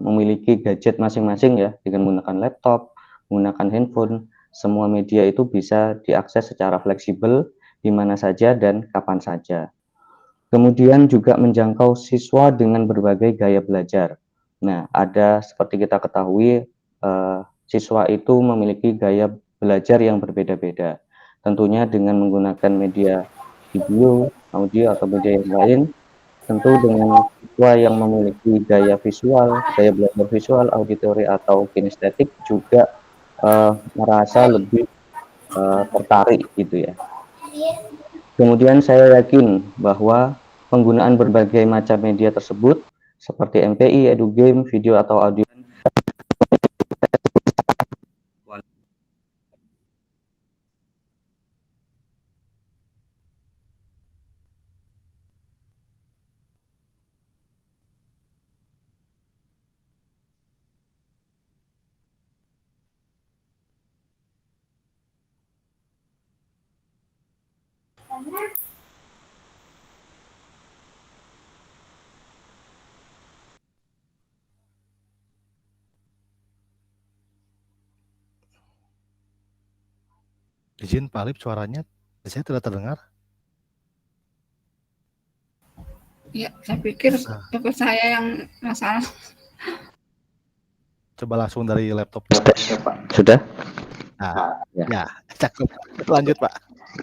memiliki gadget masing-masing ya, dengan menggunakan laptop, menggunakan handphone, semua media itu bisa diakses secara fleksibel di mana saja dan kapan saja. Kemudian juga menjangkau siswa dengan berbagai gaya belajar. Nah, ada seperti kita ketahui, siswa itu memiliki gaya belajar yang berbeda-beda. Tentunya dengan menggunakan media video, audio, atau media yang lain, tentu dengan siswa yang memiliki gaya visual, gaya belajar visual, auditori, atau kinestetik juga merasa lebih tertarik gitu ya. Kemudian saya yakin bahwa penggunaan berbagai macam media tersebut seperti MPI, edugame, video atau audio
Izin Pak Alip, suaranya saya tidak terdengar.
Ya, saya pikir itu saya yang masalah.
Coba langsung dari laptop.
Sudah?
Nah, ya, cakep. Lanjut Pak.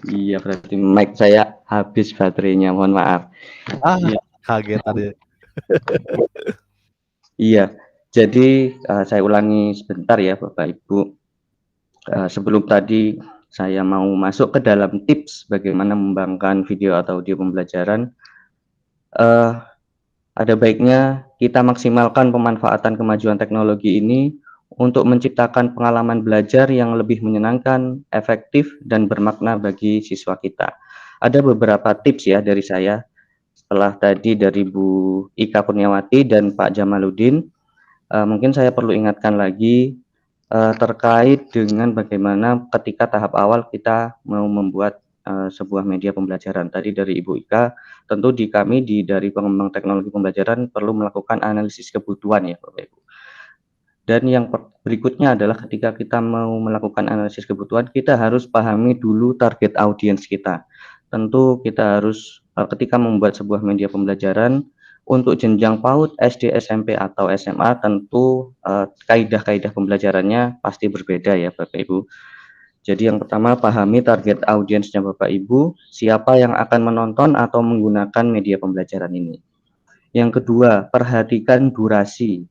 Iya, berarti mic saya habis baterainya, mohon maaf.
Kaget tadi.
Iya, jadi saya ulangi sebentar ya Bapak Ibu. Sebelum tadi saya mau masuk ke dalam tips bagaimana mengembangkan video atau audio pembelajaran, ada baiknya kita maksimalkan pemanfaatan kemajuan teknologi ini untuk menciptakan pengalaman belajar yang lebih menyenangkan, efektif, dan bermakna bagi siswa kita. Ada beberapa tips ya dari saya, setelah tadi dari Bu Ika Kurniawati dan Pak Jamaluddin. Mungkin saya perlu ingatkan lagi terkait dengan bagaimana ketika tahap awal kita mau membuat sebuah media pembelajaran. Tadi dari Ibu Ika, tentu kami dari pengembang teknologi pembelajaran perlu melakukan analisis kebutuhan ya Bapak Ibu. Dan yang berikutnya adalah ketika kita mau melakukan analisis kebutuhan, kita harus pahami dulu target audiens kita. Tentu kita harus ketika membuat sebuah media pembelajaran, untuk jenjang PAUD, SD, SMP, atau SMA, tentu kaidah-kaidah pembelajarannya pasti berbeda ya Bapak Ibu. Jadi yang pertama, pahami target audiensnya Bapak Ibu, siapa yang akan menonton atau menggunakan media pembelajaran ini. Yang kedua, perhatikan durasi.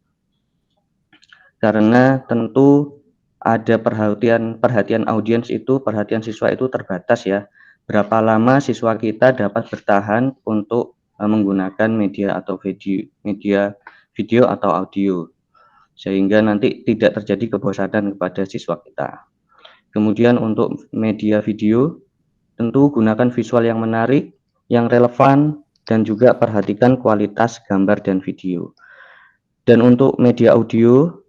Karena tentu ada perhatian audiens itu, perhatian siswa itu terbatas ya. Berapa lama siswa kita dapat bertahan untuk menggunakan media atau video atau audio, sehingga nanti tidak terjadi kebosanan kepada siswa kita. Kemudian untuk media video, tentu gunakan visual yang menarik, yang relevan, dan juga perhatikan kualitas gambar dan video. Dan untuk media audio,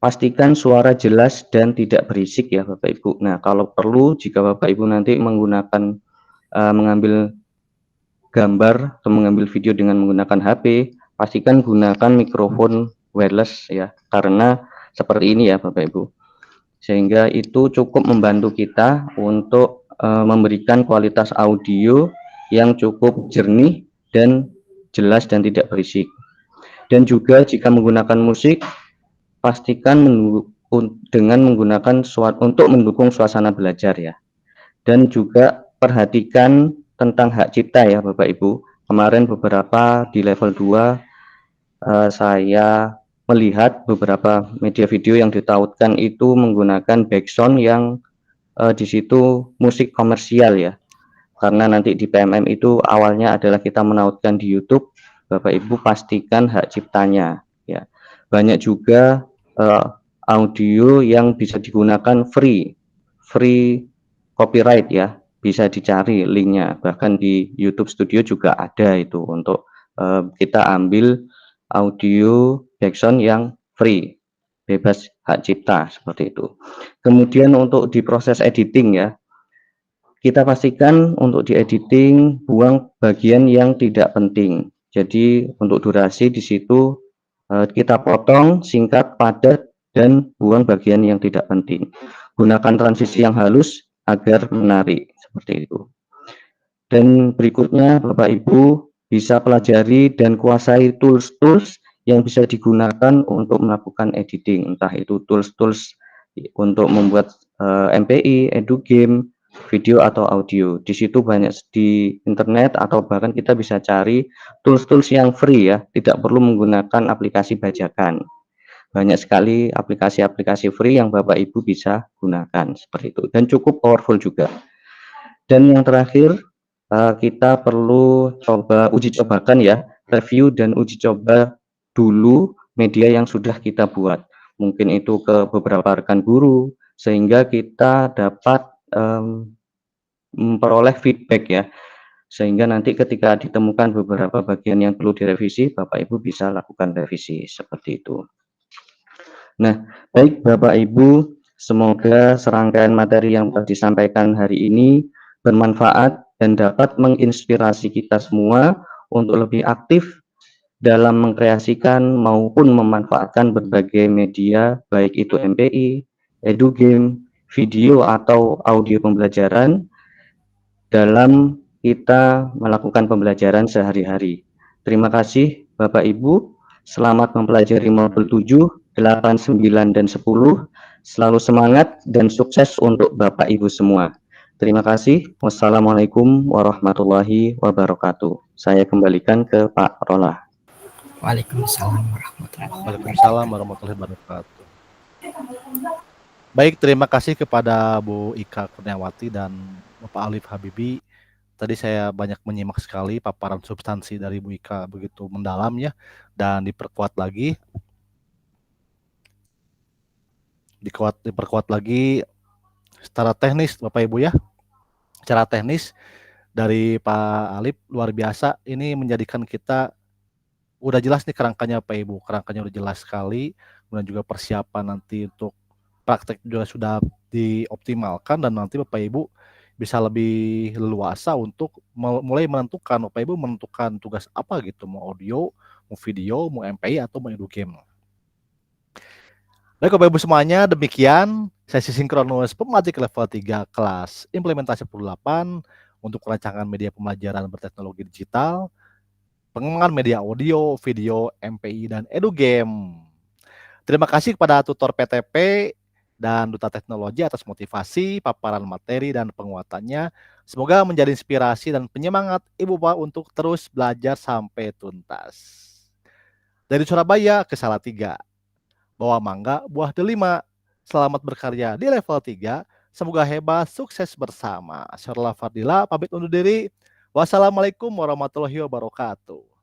pastikan suara jelas dan tidak berisik ya Bapak Ibu. Nah, kalau perlu jika Bapak Ibu nanti mengambil gambar atau mengambil video dengan menggunakan HP, pastikan gunakan mikrofon wireless ya, karena seperti ini ya Bapak Ibu, sehingga itu cukup membantu kita untuk memberikan kualitas audio yang cukup jernih dan jelas dan tidak berisik. Dan juga jika menggunakan musik, pastikan dengan menggunakan untuk mendukung suasana belajar ya. Dan juga perhatikan tentang hak cipta ya Bapak Ibu. Kemarin beberapa di level 2 saya melihat beberapa media video yang ditautkan itu menggunakan background yang di situ musik komersial ya. Karena nanti di PMM itu awalnya adalah kita menautkan di YouTube, Bapak Ibu pastikan hak ciptanya ya. Banyak juga audio yang bisa digunakan free copyright ya. Bisa dicari linknya, bahkan di YouTube Studio juga ada itu untuk kita ambil audio background yang free, bebas hak cipta seperti itu. Kemudian untuk di proses editing ya, kita pastikan untuk di editing buang bagian yang tidak penting. Jadi untuk durasi di situ kita potong singkat, padat, dan buang bagian yang tidak penting. Gunakan transisi yang halus agar menarik, seperti itu. Dan berikutnya Bapak Ibu bisa pelajari dan kuasai tools-tools yang bisa digunakan untuk melakukan editing, entah itu tools-tools untuk membuat MPI, edugame, video atau audio. Di situ banyak di internet atau bahkan kita bisa cari tools-tools yang free ya, tidak perlu menggunakan aplikasi bajakan. Banyak sekali aplikasi-aplikasi free yang Bapak Ibu bisa gunakan seperti itu dan cukup powerful juga. Dan yang terakhir kita perlu uji cobakan ya, review dan uji coba dulu media yang sudah kita buat. Mungkin itu ke beberapa rekan guru sehingga kita dapat memperoleh feedback ya, sehingga nanti ketika ditemukan beberapa bagian yang perlu direvisi, Bapak Ibu bisa lakukan revisi seperti itu. Nah, baik Bapak Ibu, semoga serangkaian materi yang telah disampaikan hari ini bermanfaat dan dapat menginspirasi kita semua untuk lebih aktif dalam mengkreasikan maupun memanfaatkan berbagai media, baik itu MPI, edugame, video atau audio pembelajaran dalam kita melakukan pembelajaran sehari-hari. Terima kasih Bapak Ibu, selamat mempelajari modul 7, 8, 9, dan 10. Selalu semangat dan sukses untuk Bapak Ibu semua. Terima kasih. Wassalamualaikum warahmatullahi wabarakatuh. Saya kembalikan ke Pak Rola.
Waalaikumsalam warahmatullahi wabarakatuh.
Waalaikumsalam warahmatullahi wabarakatuh. Baik, terima kasih kepada Bu Ika Kurniawati dan Bapak Alif Habibi. Tadi saya banyak menyimak sekali paparan substansi dari Bu Ika, begitu mendalam ya, dan diperkuat lagi secara teknis Bapak Ibu ya. Secara teknis dari Pak Alif luar biasa, ini menjadikan kita udah jelas nih kerangkanya Bapak Ibu, kerangkanya udah jelas sekali, kemudian juga persiapan nanti untuk praktek juga sudah dioptimalkan, dan nanti Bapak Ibu bisa lebih leluasa untuk mulai menentukan, Bapak Ibu menentukan tugas apa gitu, mau audio, mau video, mau MPI atau mau edugame. Baik Bapak Ibu semuanya, demikian sesi sinkronus pematik level 3 kelas implementasi 8 untuk perancangan media pembelajaran berteknologi digital, pengembangan media audio, video, MPI, dan edugame. Terima kasih kepada tutor PTP dan Duta Teknologi atas motivasi, paparan materi, dan penguatannya. Semoga menjadi inspirasi dan penyemangat Ibu Bapak untuk terus belajar sampai tuntas. Dari Surabaya ke Salatiga, bawa mangga, buah delima. Selamat berkarya di level 3. Semoga hebat, sukses bersama. Syarla Fardila, pamit undur diri. Wassalamualaikum warahmatullahi wabarakatuh.